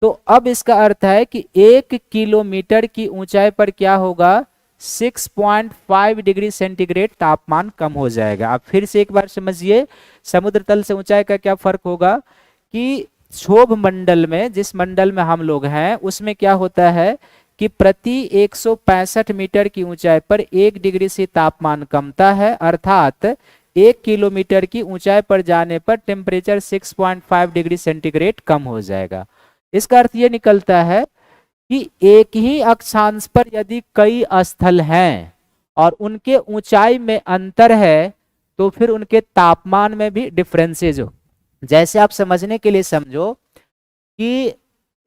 तो अब इसका अर्थ है कि 1 किलोमीटर की ऊंचाई पर क्या होगा, 6.5 डिग्री सेंटीग्रेड तापमान कम हो जाएगा। आप फिर से एक बार समझिए समुद्र तल से ऊंचाई का क्या फर्क होगा कि क्षोभ मंडल में, जिस मंडल में हम लोग हैं उसमें क्या होता है कि प्रति 165 मीटर की ऊंचाई पर 1 डिग्री से तापमान कमता है, अर्थात 1 किलोमीटर की ऊंचाई पर जाने पर टेम्परेचर 6.5 डिग्री सेंटीग्रेड कम हो जाएगा। इसका अर्थ ये निकलता है कि एक ही अक्षांश पर यदि कई स्थल हैं और उनके ऊंचाई में अंतर है तो फिर उनके तापमान में भी डिफरेंसेज हो। जैसे आप समझने के लिए समझो कि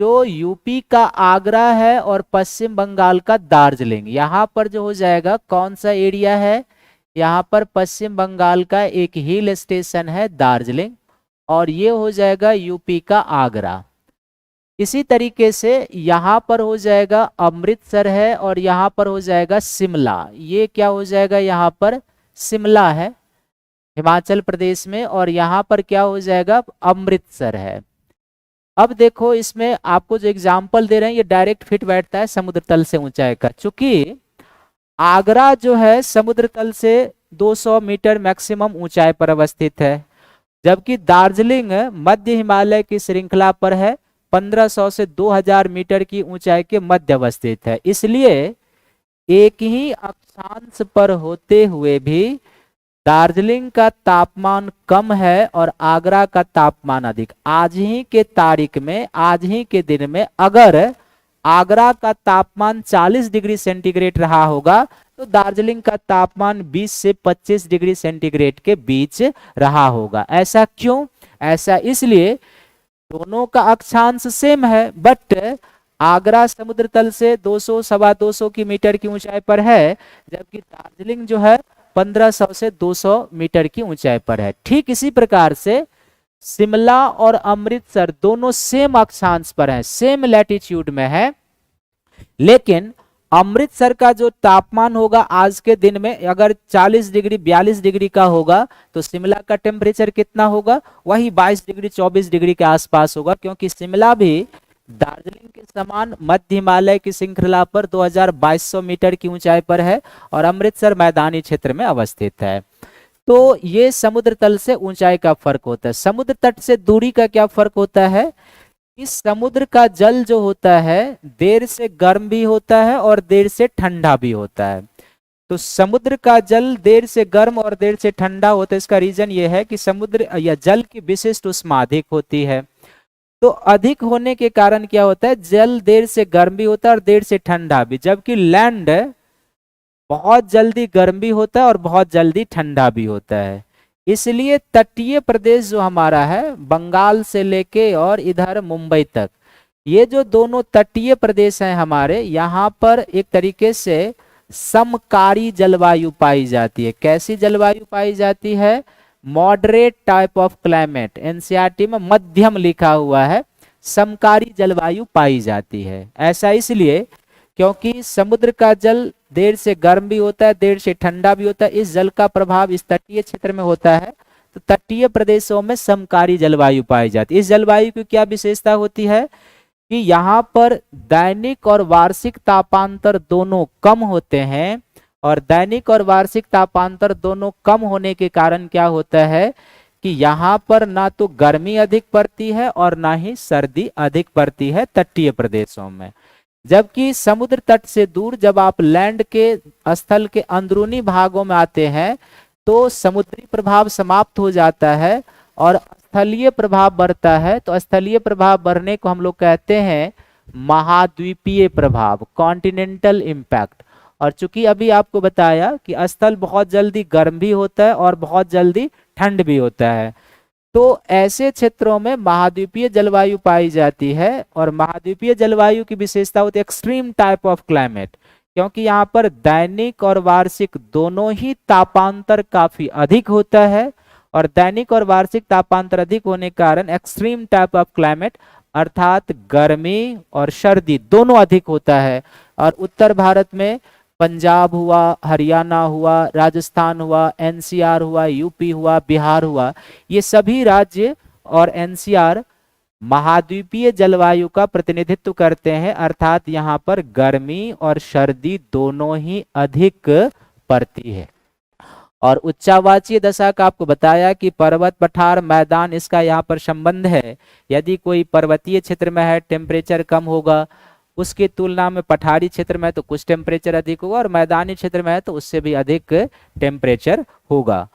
जो यूपी का आगरा है और पश्चिम बंगाल का दार्जिलिंग, यहाँ पर जो हो जाएगा कौन सा एरिया है, यहाँ पर पश्चिम बंगाल का एक हिल स्टेशन है दार्जिलिंग, और ये हो जाएगा यूपी का आगरा। इसी तरीके से यहाँ पर हो जाएगा अमृतसर है और यहाँ पर हो जाएगा शिमला। ये क्या हो जाएगा, यहाँ पर शिमला है हिमाचल प्रदेश में, और यहाँ पर क्या हो जाएगा, अमृतसर है। अब देखो इसमें आपको जो एग्जाम्पल दे रहे हैं ये डायरेक्ट फिट बैठता है समुद्र तल से ऊंचाई का। चूंकि आगरा जो है समुद्र तल से 200 मीटर मैक्सिमम ऊंचाई पर अवस्थित है, जबकि दार्जिलिंग मध्य हिमालय की श्रृंखला पर है, 1500 से 2000 मीटर की ऊंचाई के मध्य अवस्थित है। इसलिए एक ही अक्षांश पर होते हुए भी दार्जिलिंग का तापमान कम है और आगरा का तापमान अधिक। आज ही के तारीख में, आज ही के दिन में अगर आगरा का तापमान 40 डिग्री सेंटीग्रेड रहा होगा तो दार्जिलिंग का तापमान 20 से 25 डिग्री सेंटीग्रेड के बीच रहा होगा। ऐसा क्यों? ऐसा इसलिए दोनों का अक्षांश सेम है, बट आगरा समुद्र तल से 200 सवा 200 की मीटर की ऊंचाई पर है, जबकि दार्जिलिंग जो है 1500 से 200 मीटर की ऊंचाई पर है। ठीक इसी प्रकार से शिमला और अमृतसर दोनों सेम अक्षांश पर हैं, सेम लैटिट्यूड में है, लेकिन अमृतसर का जो तापमान होगा आज के दिन में अगर 40 डिग्री 42 डिग्री का होगा तो शिमला का टेम्परेचर कितना होगा, वही 22 डिग्री 24 डिग्री के आसपास होगा, क्योंकि शिमला भी दार्जिलिंग के समान मध्य हिमालय की श्रृंखला पर 2200 मीटर की ऊंचाई पर है और अमृतसर मैदानी क्षेत्र में अवस्थित है। तो ये समुद्र तल से ऊंचाई का फर्क होता है। समुद्र तट से दूरी का क्या फर्क होता है, इस समुद्र का जल जो होता है देर से गर्म भी होता है और देर से ठंडा भी होता है। तो समुद्र का जल देर से गर्म और देर से ठंडा होता है, इसका रीजन ये है कि समुद्र या जल की विशिष्ट उष्मा अधिक होती है। तो अधिक होने के कारण क्या होता है, जल देर से गर्म भी होता है और देर से ठंडा भी, जबकि लैंड बहुत जल्दी गर्म भी होता है और बहुत जल्दी ठंडा भी होता है। इसलिए तटीय प्रदेश जो हमारा है बंगाल से लेके और इधर मुंबई तक, ये जो दोनों तटीय प्रदेश हैं हमारे, यहाँ पर एक तरीके से समकारी जलवायु पाई जाती है। कैसी जलवायु पाई जाती है, moderate type of climate, NCERT में मध्यम लिखा हुआ है, समकारी जलवायु पाई जाती है। ऐसा इसलिए क्योंकि समुद्र का जल देर से गर्म भी होता है, देर से ठंडा भी होता है। इस जल का प्रभाव इस तटीय क्षेत्र में होता है, तो तटीय प्रदेशों में समकारी जलवायु पाई जाती है। इस जलवायु की क्या विशेषता होती है कि यहाँ पर दैनिक और वार्षिक तापांतर दोनों कम होते हैं, और दैनिक और वार्षिक तापांतर दोनों कम होने के कारण क्या होता है कि यहाँ पर ना तो गर्मी अधिक पड़ती है और ना ही सर्दी अधिक पड़ती है तटीय प्रदेशों में। जबकि समुद्र तट से दूर जब आप लैंड के स्थल के अंदरूनी भागों में आते हैं तो समुद्री प्रभाव समाप्त हो जाता है और स्थलीय प्रभाव बढ़ता है। तो स्थलीय प्रभाव बढ़ने को हम लोग कहते हैं महाद्वीपीय प्रभाव, कॉन्टिनेंटल इम्पैक्ट। और चूंकि अभी आपको बताया कि स्थल बहुत जल्दी गर्म भी होता है और बहुत जल्दी ठंड भी होता है, तो ऐसे क्षेत्रों में महाद्वीपीय जलवायु पाई जाती है। और महाद्वीपीय जलवायु की विशेषता होती है एक्सट्रीम टाइप ऑफ क्लाइमेट, क्योंकि यहाँ पर दैनिक और वार्षिक दोनों ही तापांतर काफी अधिक होता है, और दैनिक और वार्षिक तापांतर अधिक होने के कारण एक्सट्रीम टाइप ऑफ क्लाइमेट अर्थात गर्मी और सर्दी दोनों अधिक होता है। और उत्तर भारत में पंजाब हुआ, हरियाणा हुआ, राजस्थान हुआ, एनसीआर हुआ, यूपी हुआ, बिहार हुआ, ये सभी राज्य और एनसीआर महाद्वीपीय जलवायु का प्रतिनिधित्व करते हैं, अर्थात यहाँ पर गर्मी और सर्दी दोनों ही अधिक पड़ती है। और उच्चावाचीय दशा का आपको बताया कि पर्वत पठार मैदान इसका यहाँ पर संबंध है। यदि कोई पर्वतीय क्षेत्र में है टेम्परेचर कम होगा, उसकी तुलना में पठारी क्षेत्र में तो कुछ टेम्परेचर अधिक होगा, और मैदानी क्षेत्र में है तो उससे भी अधिक टेम्परेचर होगा।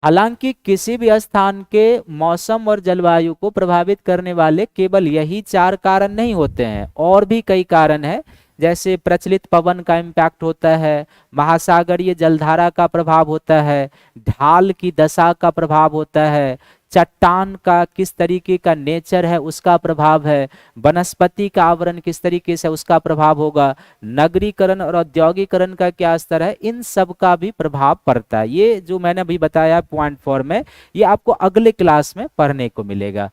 हालांकि किसी भी स्थान के मौसम और जलवायु को प्रभावित करने वाले केवल यही 4 कारण नहीं होते हैं, और भी कई कारण हैं जैसे प्रचलित पवन का इम्पैक्ट होता है, महासागरीय जलधारा का प्रभाव होता है, ढाल की दशा का प्रभाव होता है, चट्टान का किस तरीके का नेचर है उसका प्रभाव है, वनस्पति का आवरण किस तरीके से उसका प्रभाव होगा, नगरीकरण और औद्योगिकरण का क्या स्तर है, इन सब का भी प्रभाव पड़ता है। ये जो मैंने अभी बताया पॉइंट 4 में, ये आपको अगले क्लास में पढ़ने को मिलेगा।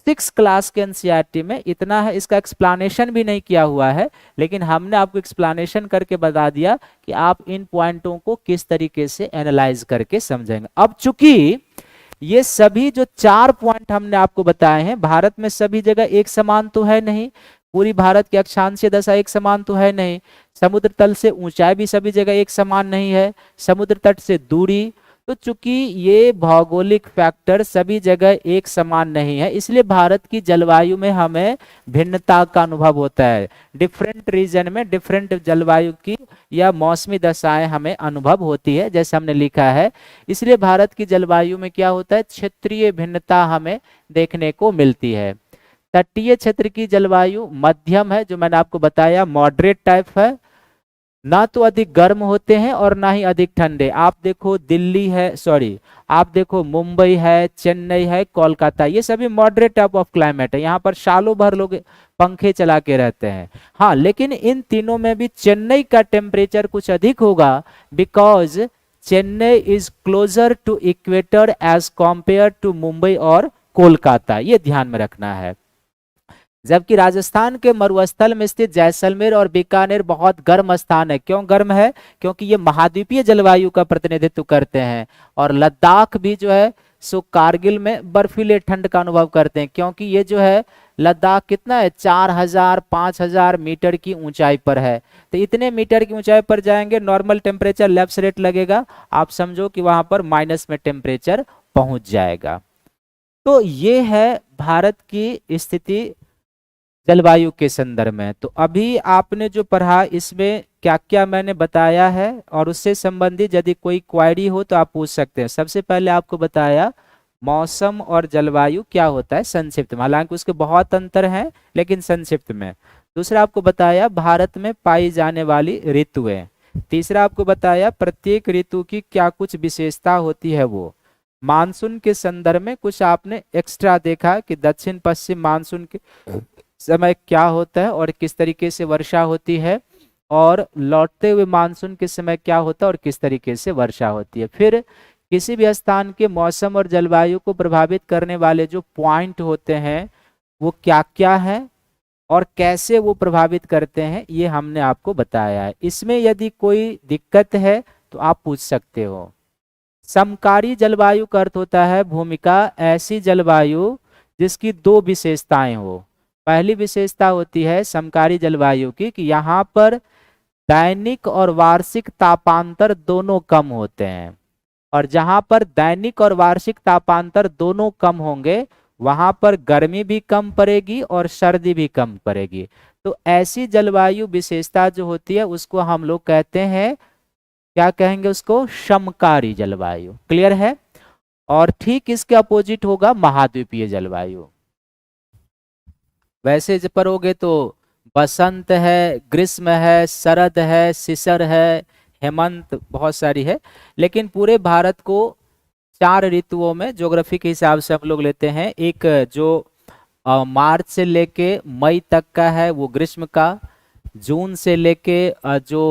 6 क्लास के एनसीईआरटी में इतना है, इसका एक्सप्लेनेशन भी नहीं किया हुआ है, लेकिन हमने आपको एक्सप्लेनेशन करके बता दिया कि आप इन पॉइंटों को किस तरीके से एनालाइज करके समझेंगे। अब चूंकि ये सभी जो 4 पॉइंट हमने आपको बताए हैं, भारत में सभी जगह एक समान तो है नहीं, पूरी भारत की अक्षांशीय दशा एक समान तो है नहीं, समुद्र तल से ऊंचाई भी सभी जगह एक समान नहीं है, समुद्र तट से दूरी, तो चूंकि ये भौगोलिक फैक्टर सभी जगह एक समान नहीं है, इसलिए भारत की जलवायु में हमें भिन्नता का अनुभव होता है। डिफरेंट रीजन में डिफरेंट जलवायु की या मौसमी दशाएं हमें अनुभव होती है, जैसे हमने लिखा है। इसलिए भारत की जलवायु में क्या होता है, क्षेत्रीय भिन्नता हमें देखने को मिलती है। तटीय क्षेत्र की जलवायु मध्यम है, जो मैंने आपको बताया मॉडरेट टाइप है, ना तो अधिक गर्म होते हैं और ना ही अधिक ठंडे। आप देखो दिल्ली है, सॉरी आप देखो मुंबई है, चेन्नई है, कोलकाता, ये सभी मॉडरेट टाइप ऑफ क्लाइमेट है, यहाँ पर सालों भर लोग पंखे चला के रहते हैं। हाँ, लेकिन इन तीनों में भी चेन्नई का टेम्परेचर कुछ अधिक होगा, because Chennai is closer to equator as compare to Mumbai और कोलकाता, ये ध्यान में रखना है। जबकि राजस्थान के मरुस्थल में स्थित जैसलमेर और बीकानेर बहुत गर्म स्थान है। क्यों गर्म है? क्योंकि ये महाद्वीपीय जलवायु का प्रतिनिधित्व करते हैं। और लद्दाख भी जो है सो कारगिल में बर्फीले ठंड का अनुभव करते हैं, क्योंकि ये जो है लद्दाख कितना है, 4000-5000 मीटर की ऊंचाई पर है। तो इतने मीटर की ऊंचाई पर जाएंगे, नॉर्मल टेम्परेचर लेफ्ट रेट लगेगा, आप समझो कि वहां पर माइनस में टेम्परेचर पहुंच जाएगा। तो ये है भारत की स्थिति जलवायु के संदर्भ में। तो अभी आपने जो पढ़ा इसमें क्या क्या मैंने बताया है, और उससे संबंधित यदि कोई क्वेरी हो तो आप पूछ सकते हैं। सबसे पहले आपको बताया मौसम और जलवायु क्या होता है संक्षिप्त में, हालांकि उसके बहुत अंतर हैं लेकिन संक्षिप्त में। दूसरा आपको बताया भारत में पाई जाने वाली ऋतुएं। तीसरा आपको बताया प्रत्येक ऋतु की क्या कुछ विशेषता होती है वो। मानसून के संदर्भ में कुछ आपने एक्स्ट्रा देखा कि दक्षिण पश्चिम मानसून के समय क्या होता है और किस तरीके से वर्षा होती है, और लौटते हुए मानसून के समय क्या होता है और किस तरीके से वर्षा होती है। फिर किसी भी स्थान के मौसम और जलवायु को प्रभावित करने वाले जो पॉइंट होते हैं वो क्या क्या है और कैसे वो प्रभावित करते हैं, ये हमने आपको बताया है। इसमें यदि कोई दिक्कत है तो आप पूछ सकते हो। समकारी जलवायु का अर्थ होता है भूमिका ऐसी जलवायु जिसकी 2 विशेषताएं हो। पहली विशेषता होती है समकारी जलवायु की कि यहाँ पर दैनिक और वार्षिक तापांतर दोनों कम होते हैं, और जहाँ पर दैनिक और वार्षिक तापांतर दोनों कम होंगे वहां पर गर्मी भी कम पड़ेगी और सर्दी भी कम पड़ेगी। तो ऐसी जलवायु विशेषता जो होती है उसको हम लोग कहते हैं, क्या कहेंगे उसको, समकारी जलवायु। क्लियर है? और ठीक इसके अपोजिट होगा महाद्वीपीय जलवायु। वैसे जब पढ़ोगे तो बसंत है, ग्रीष्म है, शरद है, शिशिर है, हेमंत, बहुत सारी है, लेकिन पूरे भारत को 4 ऋतुओं में ज्योग्राफी के हिसाब से हम लोग लेते हैं। एक जो मार्च से लेके मई तक का है वो ग्रीष्म का, जून से लेके जो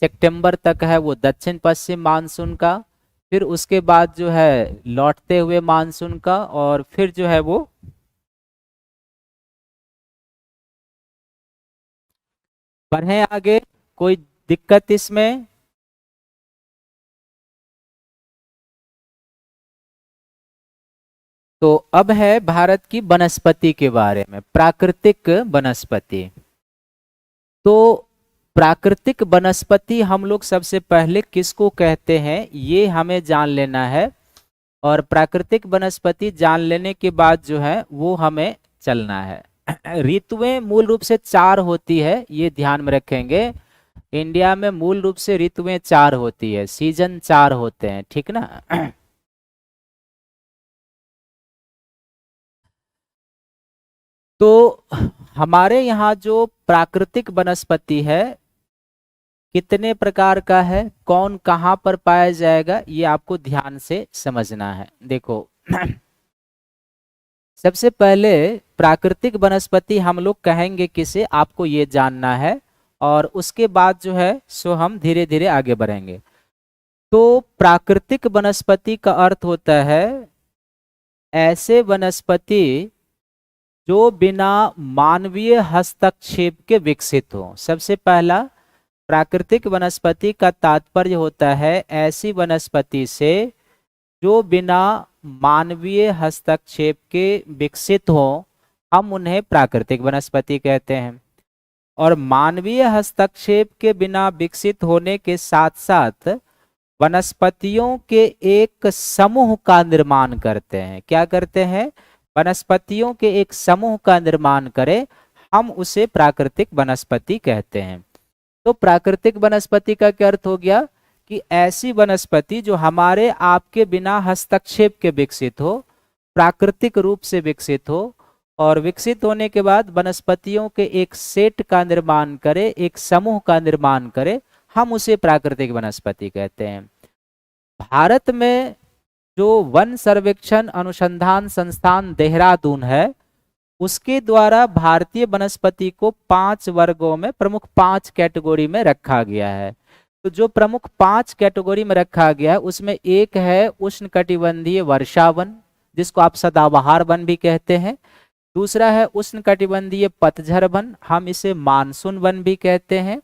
सितंबर तक है वो दक्षिण पश्चिम मानसून का, फिर उसके बाद जो है लौटते हुए मानसून का, और फिर जो है वो बढ़े आगे। कोई दिक्कत इसमें? तो अब है भारत की वनस्पति के बारे में, प्राकृतिक वनस्पति। तो प्राकृतिक वनस्पति हम लोग सबसे पहले किसको कहते हैं ये हमें जान लेना है, और प्राकृतिक वनस्पति जान लेने के बाद जो है वो हमें चलना है। ऋतुएं मूल रूप से 4 होती है, ये ध्यान में रखेंगे। इंडिया में मूल रूप से ऋतुएं 4 होती है, सीजन 4 होते हैं, ठीक ना। तो हमारे यहाँ जो प्राकृतिक वनस्पति है कितने प्रकार का है, कौन कहाँ पर पाया जाएगा, ये आपको ध्यान से समझना है। देखो सबसे पहले प्राकृतिक वनस्पति हम लोग कहेंगे किसे, आपको ये जानना है, और उसके बाद जो है सो हम धीरे धीरे आगे बढ़ेंगे। तो प्राकृतिक वनस्पति का अर्थ होता है ऐसे वनस्पति जो बिना मानवीय हस्तक्षेप के विकसित हो। सबसे पहला प्राकृतिक वनस्पति का तात्पर्य होता है ऐसी वनस्पति से जो बिना मानवीय हस्तक्षेप के विकसित हो, हम उन्हें प्राकृतिक वनस्पति कहते हैं। और मानवीय हस्तक्षेप के बिना विकसित होने के साथ साथ वनस्पतियों के एक समूह का निर्माण करते हैं। क्या करते हैं? वनस्पतियों के एक समूह का निर्माण करें, हम उसे प्राकृतिक वनस्पति कहते हैं। तो प्राकृतिक वनस्पति का क्या अर्थ हो गया कि ऐसी वनस्पति जो हमारे आपके बिना हस्तक्षेप के विकसित हो, प्राकृतिक रूप से विकसित हो, और विकसित होने के बाद वनस्पतियों के एक सेट का निर्माण करे, एक समूह का निर्माण करे, हम उसे प्राकृतिक वनस्पति कहते हैं। भारत में जो वन सर्वेक्षण अनुसंधान संस्थान देहरादून है, उसके द्वारा भारतीय वनस्पति को 5 वर्गों में, प्रमुख 5 कैटेगरी में रखा गया है। तो जो प्रमुख 5 कैटेगरी में रखा गया है उसमें एक है उष्णकटिबंधीय वर्षा वन, जिसको आप सदाबहार वन भी कहते हैं। दूसरा है उष्णकटिबंधीय पतझड़ वन, हम इसे मानसून वन भी कहते हैं।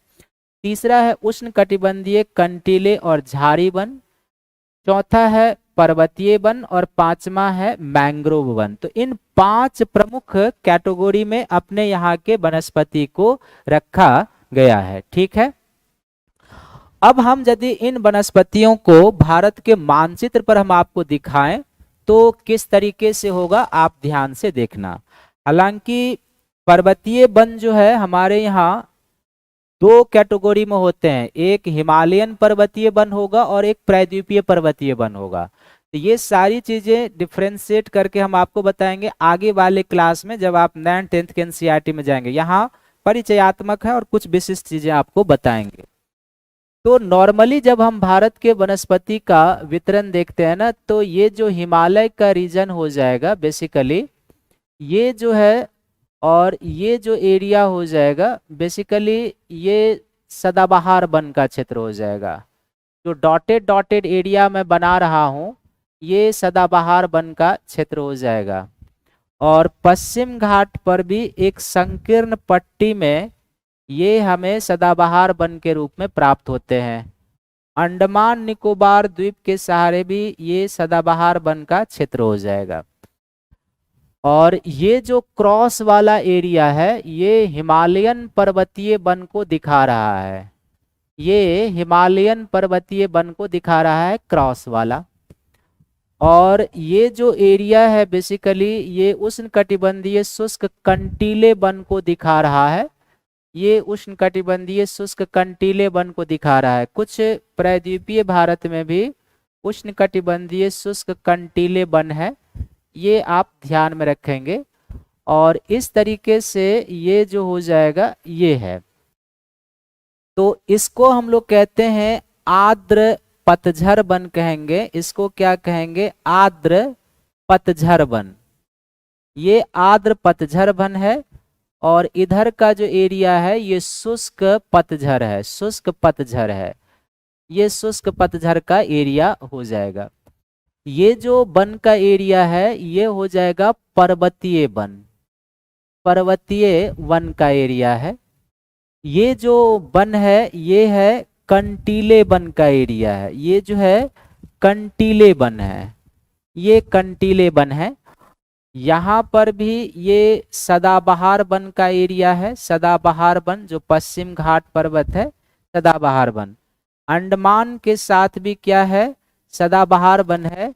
तीसरा है उष्णकटिबंधीय कंटीले और झाड़ी वन। चौथा है पर्वतीय वन, और पांचवा है मैंग्रोव वन। तो इन 5 प्रमुख कैटेगरी में अपने यहाँ के वनस्पति को रखा गया है। ठीक है, अब हम यदि इन वनस्पतियों को भारत के मानचित्र पर हम आपको दिखाएं तो किस तरीके से होगा, आप ध्यान से देखना। हालांकि पर्वतीय वन जो है हमारे यहाँ 2 कैटेगरी में होते हैं, एक हिमालयन पर्वतीय वन होगा और एक प्रायद्वीपीय पर्वतीय वन होगा। तो ये सारी चीजें डिफ्रेंशिएट करके हम आपको बताएंगे आगे वाले क्लास में, जब आप 9th 10th के एनसीईआरटी में जाएंगे। यहाँ परिचयात्मक है और कुछ विशिष्ट चीजें आपको बताएंगे। तो नॉर्मली जब हम भारत के वनस्पति का वितरण देखते हैं ना, तो ये जो हिमालय का रीजन हो जाएगा बेसिकली, ये जो है, और ये जो एरिया हो जाएगा बेसिकली ये सदाबहार वन का क्षेत्र हो जाएगा। जो डॉटेड डॉटेड एरिया मैं बना रहा हूँ ये सदाबहार वन का क्षेत्र हो जाएगा। और पश्चिम घाट पर भी एक संकीर्ण पट्टी में ये हमें सदाबहार वन के रूप में प्राप्त होते हैं। अंडमान निकोबार द्वीप के सहारे भी ये सदाबहार वन का क्षेत्र हो जाएगा। और ये जो क्रॉस वाला एरिया है ये हिमालयन पर्वतीय वन को दिखा रहा है, ये हिमालयन पर्वतीय वन को दिखा रहा है क्रॉस वाला। और ये जो एरिया है बेसिकली ये उष्णकटिबंधीय शुष्क कंटीले वन को दिखा रहा है, ये उष्णकटिबंधीय शुष्क कंटीले वन को दिखा रहा है। कुछ प्रायद्वीपीय भारत में भी उष्णकटिबंधीय शुष्क कंटीले वन है, ये आप ध्यान में रखेंगे। और इस तरीके से ये जो हो जाएगा ये है, तो इसको हम लोग कहते हैं आर्द्र पतझड़ वन कहेंगे। इसको क्या कहेंगे? आर्द्र पतझड़ वन। ये आर्द्र पतझड़ वन है। और इधर का जो एरिया है ये शुष्क पतझड़ है, शुष्क पतझड़ है, ये शुष्क पतझड़ का एरिया हो जाएगा। ये जो वन का एरिया है ये हो जाएगा पर्वतीय वन, पर्वतीय वन का एरिया है। ये जो वन है ये है कंटीले वन का एरिया है, ये जो है कंटीले वन है, ये कंटीले वन है। यहाँ पर भी ये सदाबहार वन का एरिया है, सदाबहार वन जो पश्चिम घाट पर्वत है, सदाबहार वन। अंडमान के साथ भी क्या है? सदाबहार वन है।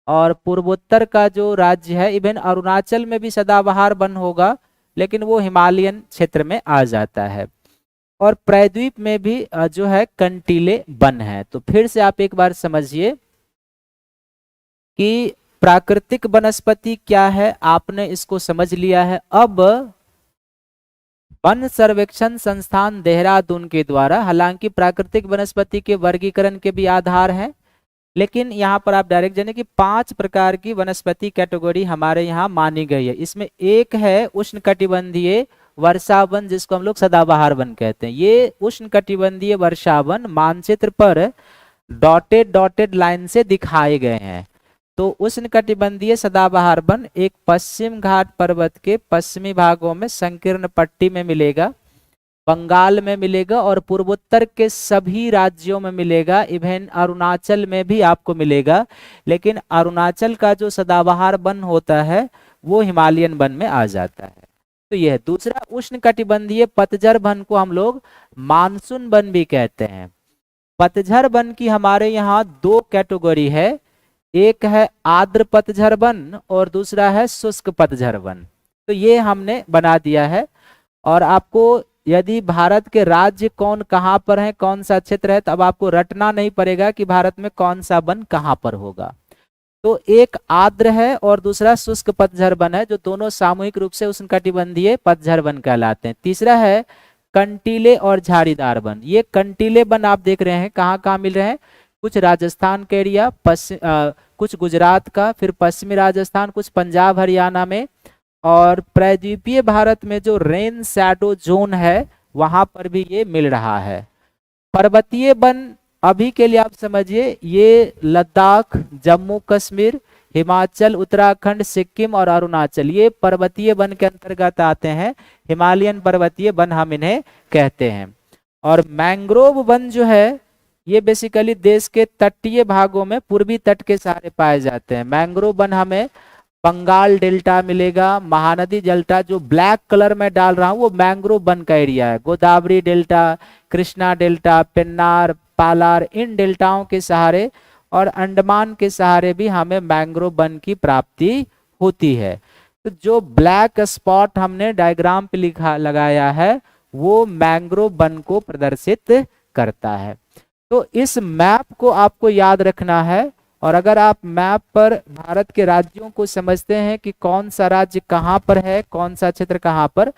और पूर्वोत्तर का जो राज्य है, इवन अरुणाचल में भी सदाबहार वन होगा, लेकिन वो हिमालयन क्षेत्र में आ जाता है। और प्रायद्वीप में भी जो है कंटीले वन है। तो फिर से आप एक बार समझिए कि प्राकृतिक वनस्पति क्या है आपने इसको समझ लिया है। अब वन सर्वेक्षण संस्थान देहरादून के द्वारा, हालांकि प्राकृतिक वनस्पति के वर्गीकरण के भी आधार हैं, लेकिन यहाँ पर आप डायरेक्ट जाने कि 5 प्रकार की वनस्पति कैटेगरी हमारे यहाँ मानी गई है। इसमें एक है उष्णकटिबंधीय वर्षा वन, जिसको हम लोग सदाबहार वन कहते हैं। ये उष्णकटिबंधीय वर्षा वन मानचित्र पर डॉटेड लाइन से दिखाए गए हैं। तो उष्णकटिबंधीय सदाबहार वन एक पश्चिम घाट पर्वत के पश्चिमी भागों में संकीर्ण पट्टी में मिलेगा, बंगाल में मिलेगा और पूर्वोत्तर के सभी राज्यों में मिलेगा, इवन अरुणाचल में भी आपको मिलेगा। लेकिन अरुणाचल का जो सदाबहार वन होता है वो हिमालयन वन में आ जाता है। तो यह दूसरा उष्णकटिबंधीय पतझड़ वन को हम लोग मानसून वन भी कहते हैं। पतझड़ वन की हमारे यहाँ 2 कैटेगरी है, एक है आर्द्र पतझड़ वन और दूसरा है शुष्क पतझड़ वन। तो ये हमने बना दिया है। और आपको यदि भारत के राज्य कौन कहाँ पर है, कौन सा क्षेत्र है, तब आपको रटना नहीं पड़ेगा कि भारत में कौन सा वन कहाँ पर होगा। तो एक आर्द्र है और दूसरा शुष्क पतझड़ वन है, जो दोनों सामूहिक रूप से उष्णकटिबंधीय पतझड़ वन कहलाते हैं। तीसरा है कंटीले और झाड़ीदार वन। ये कंटीले वन आप देख रहे हैं कहाँ कहाँ मिल रहे हैं, कुछ राजस्थान के एरिया, कुछ गुजरात का, फिर पश्चिमी राजस्थान, कुछ पंजाब हरियाणा में, और प्रायद्वीपीय भारत में जो रेन शैडो जोन है वहां पर भी ये मिल रहा है। पर्वतीय वन अभी के लिए आप समझिए ये लद्दाख, जम्मू कश्मीर, हिमाचल, उत्तराखंड, सिक्किम और अरुणाचल, ये पर्वतीय वन के अंतर्गत आते हैं। हिमालयन पर्वतीय वन हम इन्हें कहते हैं। और मैंग्रोव वन जो है ये बेसिकली देश के तटीय भागों में पूर्वी तट के सहारे पाए जाते हैं। मैंग्रोव वन हमें बंगाल डेल्टा मिलेगा, महानदी डेल्टा, जो ब्लैक कलर में डाल रहा हूँ वो मैंग्रोव वन का एरिया है। गोदावरी डेल्टा, कृष्णा डेल्टा, पेन्नार, पालार, इन डेल्टाओं के सहारे और अंडमान के सहारे भी हमें मैंग्रोव वन की प्राप्ति होती है। तो जो ब्लैक स्पॉट हमने डायग्राम पे लिखा लगाया है वो मैंग्रोव वन को प्रदर्शित करता है। तो इस मैप को आपको याद रखना है। और अगर आप मैप पर भारत के राज्यों को समझते हैं कि कौन सा राज्य कहाँ पर है, कौन सा क्षेत्र कहाँ पर,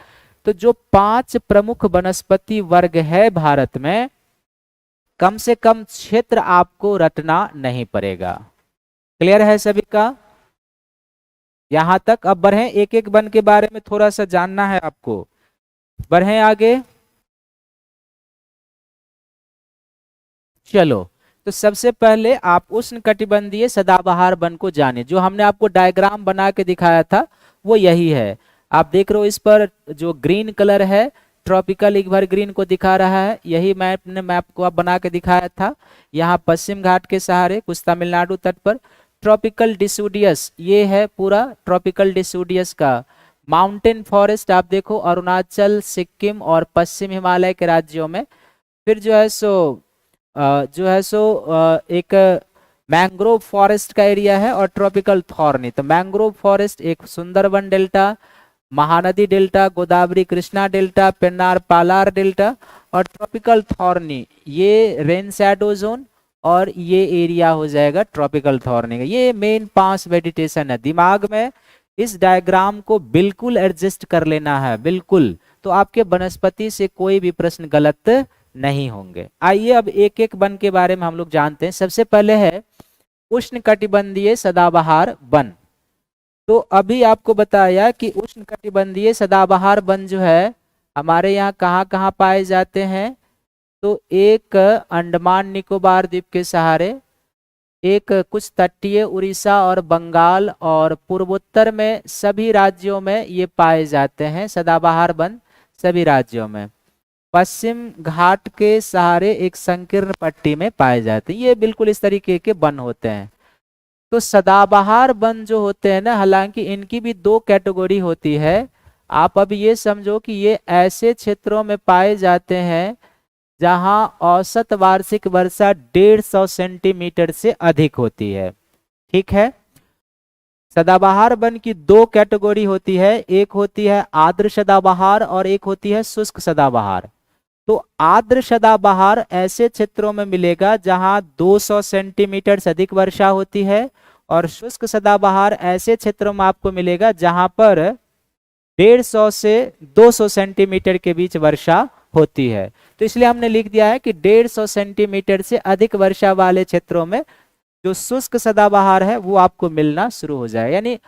तो जो 5 प्रमुख वनस्पति वर्ग है भारत में, कम से कम क्षेत्र आपको रटना नहीं पड़ेगा। क्लियर है सभी का यहां तक? अब बढ़ें, एक एक वन के बारे में थोड़ा सा जानना है आपको। बढ़ें आगे। चलो, तो सबसे पहले आप उष्णकटिबंधीय सदाबहार वन को जाने। जो हमने आपको डायग्राम बना के दिखाया था वो यही है। आप देख रहे हो इस पर जो ग्रीन कलर है ट्रॉपिकल इक्वर ग्रीन को दिखा रहा है। यही मैप को आप बना के दिखाया था। यहाँ पश्चिम घाट के सहारे कुछ तमिलनाडु तट पर ट्रॉपिकल डिसूडियस, ये है पूरा ट्रॉपिकल डिसूडियस का माउंटेन फॉरेस्ट। आप देखो अरुणाचल, सिक्किम और पश्चिम हिमालय के राज्यों में। फिर जो है सो एक मैंग्रोव फॉरेस्ट का एरिया है और ट्रॉपिकल थॉर्नी। तो मैंग्रोव फॉरेस्ट एक Sundarban delta, Mahanadi delta, Godavari Krishna delta, Pennar Palar delta और ट्रॉपिकल थॉर्नी ये रेन शैडो जोन, और ये एरिया हो जाएगा ट्रॉपिकल थॉर्नी का। ये मेन 5 वेजिटेशन है। दिमाग में इस डायग्राम को बिल्कुल एडजस्ट कर लेना है, बिल्कुल, तो आपके वनस्पति से कोई भी प्रश्न गलत नहीं होंगे। आइए अब एक एक वन के बारे में हम लोग जानते हैं। सबसे पहले है उष्णकटिबंधीय सदाबहार वन। तो अभी आपको बताया कि उष्णकटिबंधीय सदाबहार वन जो है हमारे यहाँ कहाँ कहाँ पाए जाते हैं। तो एक अंडमान निकोबार द्वीप के सहारे, एक कुछ तटीय उड़ीसा और बंगाल और पूर्वोत्तर में सभी राज्यों में ये पाए जाते हैं सदाबहार वन, सभी राज्यों में। पश्चिम घाट के सहारे एक संकीर्ण पट्टी में पाए जाते हैं। ये बिल्कुल इस तरीके के वन होते हैं। तो सदाबहार वन जो होते हैं ना, हालांकि इनकी भी 2 कैटेगरी होती है। आप अब ये समझो कि ये ऐसे क्षेत्रों में पाए जाते हैं जहां औसत वार्षिक वर्षा 150 सेंटीमीटर से अधिक होती है। ठीक है। सदाबहार वन की 2 कैटेगरी होती है, एक होती है आर्द्र सदाबहार और एक होती है शुष्क सदाबहार। तो आर्द्र सदाबहार ऐसे क्षेत्रों में मिलेगा जहां 200 सेंटीमीटर से अधिक वर्षा होती है, और शुष्क सदाबहार ऐसे क्षेत्रों में आपको मिलेगा जहां पर 150 से 200 सेंटीमीटर के बीच वर्षा होती है। तो इसलिए हमने लिख दिया है कि 150 सेंटीमीटर से अधिक वर्षा वाले क्षेत्रों में जो शुष्क सदाबहार है वो आपको मिलना शुरू हो जाए। यानी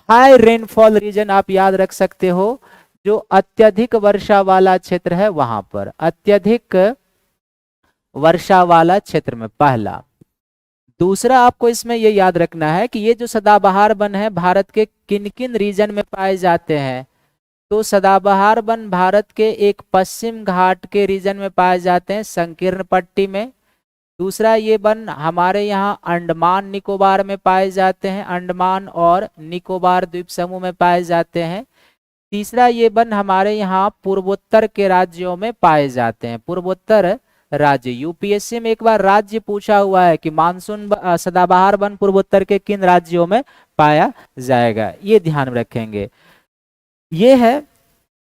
हाई रेनफॉल रीजन आप याद रख सकते हो, जो अत्यधिक वर्षा वाला क्षेत्र है वहां पर, अत्यधिक वर्षा वाला क्षेत्र में पहला। दूसरा आपको इसमें यह याद रखना है कि ये जो सदाबहार वन है भारत के किन किन रीजन में पाए जाते हैं। तो सदाबहार वन भारत के एक पश्चिम घाट के रीजन में पाए जाते हैं, संकीर्ण पट्टी में। दूसरा ये वन हमारे यहाँ अंडमान निकोबार में पाए जाते हैं, अंडमान और निकोबार द्वीप समूह में पाए जाते हैं। तीसरा ये वन हमारे यहाँ पूर्वोत्तर के राज्यों में पाए जाते हैं, पूर्वोत्तर राज्य। यूपीएससी में एक बार राज्य पूछा हुआ है कि मानसून सदाबहार वन पूर्वोत्तर के किन राज्यों में पाया जाएगा, ये ध्यान रखेंगे। ये है।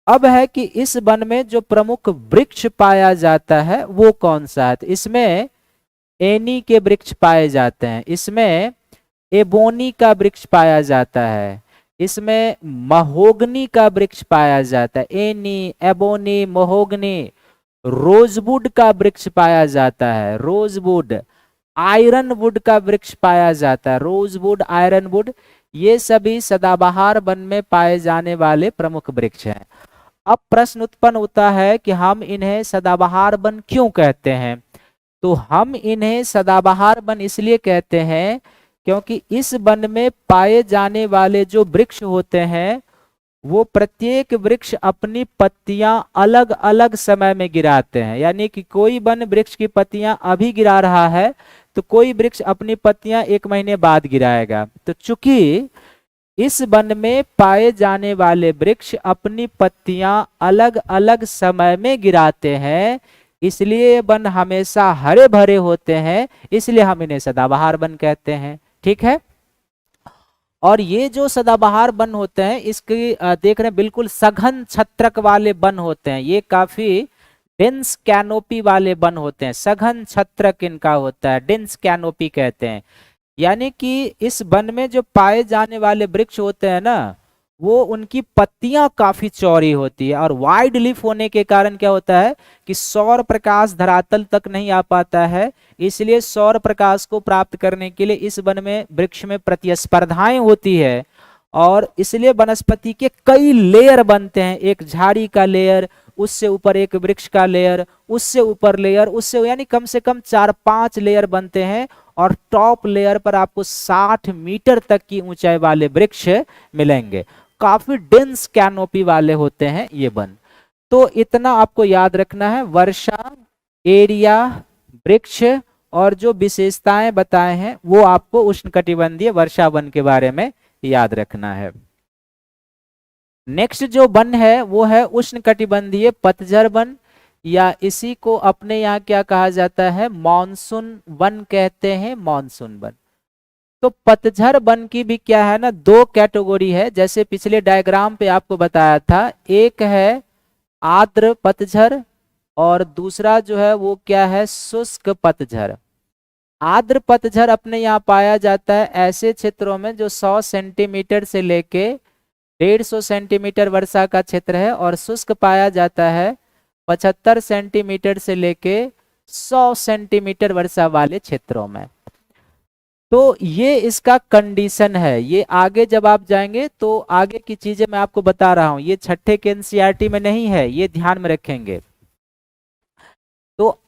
अब है कि इस वन में जो प्रमुख वृक्ष पाया जाता है वो कौन सा है। तो इसमें एनी के वृक्ष पाए जाते हैं, इसमें एबोनी का वृक्ष पाया जाता है, इसमें महोगनी का वृक्ष पाया जाता है, एनी, एबोनी, महोगनी। रोजवुड का वृक्ष पाया जाता है, रोजवुड। आयरन वुड का वृक्ष पाया जाता है, रोजवुड, आयरन वुड। ये सभी सदाबहार वन में पाए जाने वाले प्रमुख वृक्ष हैं। अब प्रश्न उत्पन्न होता है कि हम इन्हें सदाबहार वन क्यों कहते हैं। तो हम इन्हें सदाबहार वन इसलिए कहते हैं क्योंकि इस वन में पाए जाने वाले जो वृक्ष होते हैं वो प्रत्येक वृक्ष अपनी पत्तियां अलग अलग समय में गिराते हैं। यानी कि कोई वन वृक्ष की पत्तियां अभी गिरा रहा है तो कोई वृक्ष अपनी पत्तियां 1 महीने बाद गिराएगा। तो चूंकि इस वन में पाए जाने वाले वृक्ष अपनी पत्तियां अलग अलग समय में गिराते हैं, इसलिए वन हमेशा हरे भरे होते हैं, इसलिए हम इन्हें सदाबहार वन कहते हैं। ठीक है। और ये जो सदाबहार वन होते हैं इसकी देख रहे हैं बिल्कुल सघन छत्रक वाले वन होते हैं, ये काफी डेंस कैनोपी वाले वन होते हैं। सघन छत्रक इनका होता है, डेंस कैनोपी कहते हैं। यानी कि इस वन में जो पाए जाने वाले वृक्ष होते हैं ना वो उनकी पत्तियां काफी चौड़ी होती है और वाइड लीफ होने के कारण क्या होता है कि सौर प्रकाश धरातल तक नहीं आ पाता है, इसलिए सौर प्रकाश को प्राप्त करने के लिए इस वन में वृक्ष में प्रतिस्पर्धाएं होती है और इसलिए वनस्पति के कई लेयर बनते हैं। एक झाड़ी का लेयर, उससे ऊपर एक वृक्ष का लेयर, उससे ऊपर लेयर, उससे, यानी कम से कम 4-5 लेयर बनते हैं और टॉप लेयर पर आपको 60 मीटर तक की ऊंचाई वाले वृक्ष मिलेंगे। काफी डेंस कैनोपी वाले होते हैं ये वन। तो इतना आपको याद रखना है, वर्षा, एरिया, वृक्ष और जो विशेषताएं बताए हैं वो आपको उष्णकटिबंधीय वर्षा वन के बारे में याद रखना है। नेक्स्ट जो वन है वो है उष्णकटिबंधीय पतझड़ वन, या इसी को अपने यहाँ क्या कहा जाता है, मॉनसून वन कहते हैं, मॉनसून वन। तो पतझड़ वन की भी क्या है ना 2 कैटेगरी है, जैसे पिछले डायग्राम पे आपको बताया था। एक है आर्द्र पतझड़ और दूसरा जो है वो क्या है, शुष्क पतझड़। आर्द्र पतझड़ अपने यहाँ पाया जाता है ऐसे क्षेत्रों में जो 100 सेंटीमीटर से लेके 150 सेंटीमीटर वर्षा का क्षेत्र है, और शुष्क पाया जाता है 75 सेंटीमीटर से लेके 100 सेंटीमीटर वर्षा वाले क्षेत्रों में। तो ये इसका कंडीशन है, ये आगे जब आप जाएंगे तो आगे की चीजें मैं आपको बता रहा हूं, ये छठे के एनसीईआरटी में नहीं है, ये ध्यान में रखेंगे। तो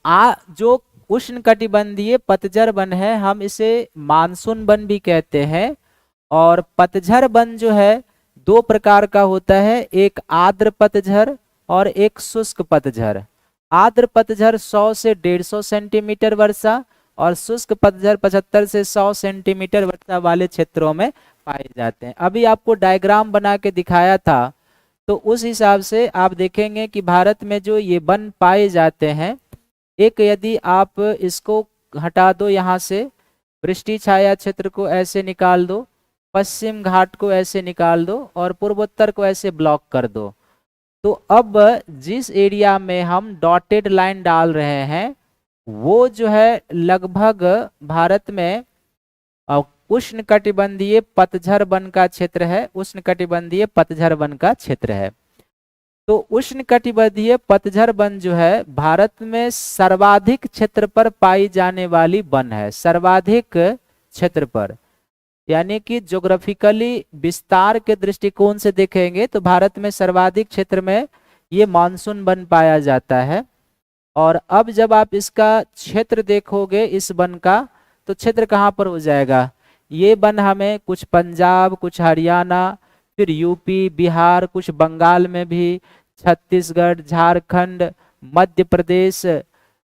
जो उष्णकटिबंधीय पतझड़ वन है हम इसे मानसून वन भी कहते हैं। और पतझड़ वन जो है 2 प्रकार का होता है, एक आर्द्र पतझड़ और एक शुष्क पतझड़। आर्द्र पतझड़ 100 से 150 सेंटीमीटर वर्षा और शुष्क पतझड़ 75 से 100 सेंटीमीटर वर्षा वाले क्षेत्रों में पाए जाते हैं। अभी आपको डायग्राम बना के दिखाया था, तो उस हिसाब से आप देखेंगे कि भारत में जो ये वन पाए जाते हैं, एक यदि आप इसको हटा दो यहाँ से, वृष्टि छाया क्षेत्र को ऐसे निकाल दो, पश्चिम घाट को ऐसे निकाल दो और पूर्वोत्तर को ऐसे ब्लॉक कर दो, तो अब जिस एरिया में हम डॉटेड लाइन डाल रहे हैं वो जो है लगभग भारत में उष्णकटिबंधीय पतझड़ वन का क्षेत्र है, उष्णकटिबंधीय पतझड़ वन का क्षेत्र है। तो उष्णकटिबंधीय पतझड़ वन जो है भारत में सर्वाधिक क्षेत्र पर पाई जाने वाली वन है, सर्वाधिक क्षेत्र पर, यानी कि ज्योग्राफिकली विस्तार के दृष्टिकोण से देखेंगे तो भारत में सर्वाधिक क्षेत्र में ये मानसून वन पाया जाता है। और अब जब आप इसका क्षेत्र देखोगे इस वन का, तो क्षेत्र कहाँ पर हो जाएगा, ये वन हमें कुछ पंजाब, कुछ हरियाणा, फिर यूपी, बिहार, कुछ बंगाल में भी, छत्तीसगढ़, झारखंड, मध्य प्रदेश,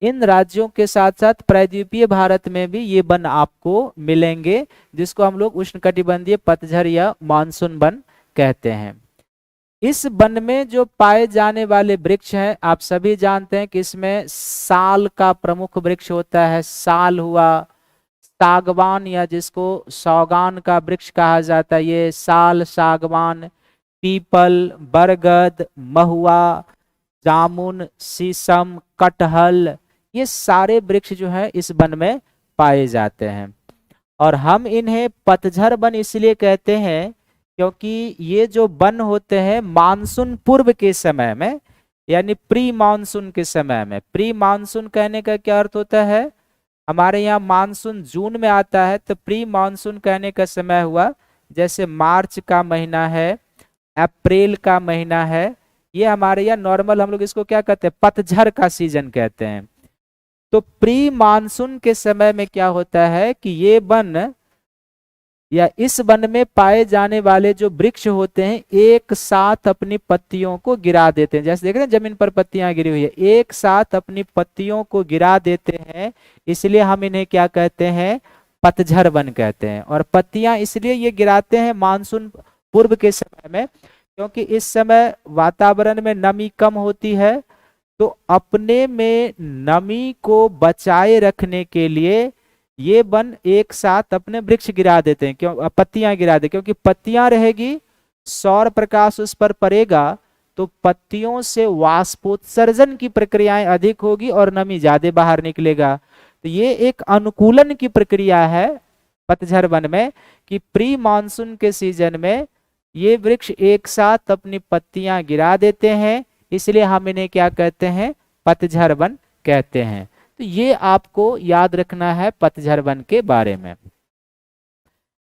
इन राज्यों के साथ साथ प्रायद्वीपीय भारत में भी ये वन आपको मिलेंगे, जिसको हम लोग उष्णकटिबंधीय पतझड़ या मानसून वन कहते हैं। इस वन में जो पाए जाने वाले वृक्ष हैं, आप सभी जानते हैं कि इसमें साल का प्रमुख वृक्ष होता है, साल हुआ, सागवान या जिसको सौगान का वृक्ष कहा जाता है, ये साल, सागवान, पीपल, बरगद, महुआ, जामुन, शीशम, कटहल, ये सारे वृक्ष जो है इस वन में पाए जाते हैं। और हम इन्हें पतझड़ वन इसलिए कहते हैं क्योंकि ये जो वन होते हैं मानसून पूर्व के समय में, यानी प्री मानसून के समय में, प्री मानसून कहने का क्या अर्थ होता है, हमारे यहाँ मानसून जून में आता है, तो प्री मानसून कहने का समय हुआ जैसे मार्च का महीना है, अप्रैल का महीना है, ये हमारे यहाँ नॉर्मल हम लोग इसको क्या कहते हैं, पतझड़ का सीजन कहते हैं। तो प्री मानसून के समय में क्या होता है कि ये वन या इस वन में पाए जाने वाले जो वृक्ष होते हैं एक साथ अपनी पत्तियों को गिरा देते हैं, जैसे देख रहे हैं जमीन पर पत्तियां गिरी हुई है, एक साथ अपनी पत्तियों को गिरा देते हैं, इसलिए हम इन्हें क्या कहते हैं, पतझड़ वन कहते हैं। और पत्तियां इसलिए ये गिराते हैं मानसून पूर्व के समय में क्योंकि इस समय वातावरण में नमी कम होती है, तो अपने में नमी को बचाए रखने के लिए ये वन एक साथ अपने वृक्ष गिरा देते हैं, क्यों पत्तियां गिरा दे, क्योंकि पत्तियां रहेगी, सौर प्रकाश उस पर पड़ेगा, तो पत्तियों से वाष्पोत्सर्जन की प्रक्रियाएं अधिक होगी और नमी ज्यादा बाहर निकलेगा। तो ये एक अनुकूलन की प्रक्रिया है पतझड़ वन में कि प्री मानसून के सीजन में ये वृक्ष एक साथ अपनी पत्तियां गिरा देते हैं, इसलिए हम इन्हें क्या कहते हैं, पतझड़ वन कहते हैं। तो ये आपको याद रखना है पतझड़ वन के बारे में।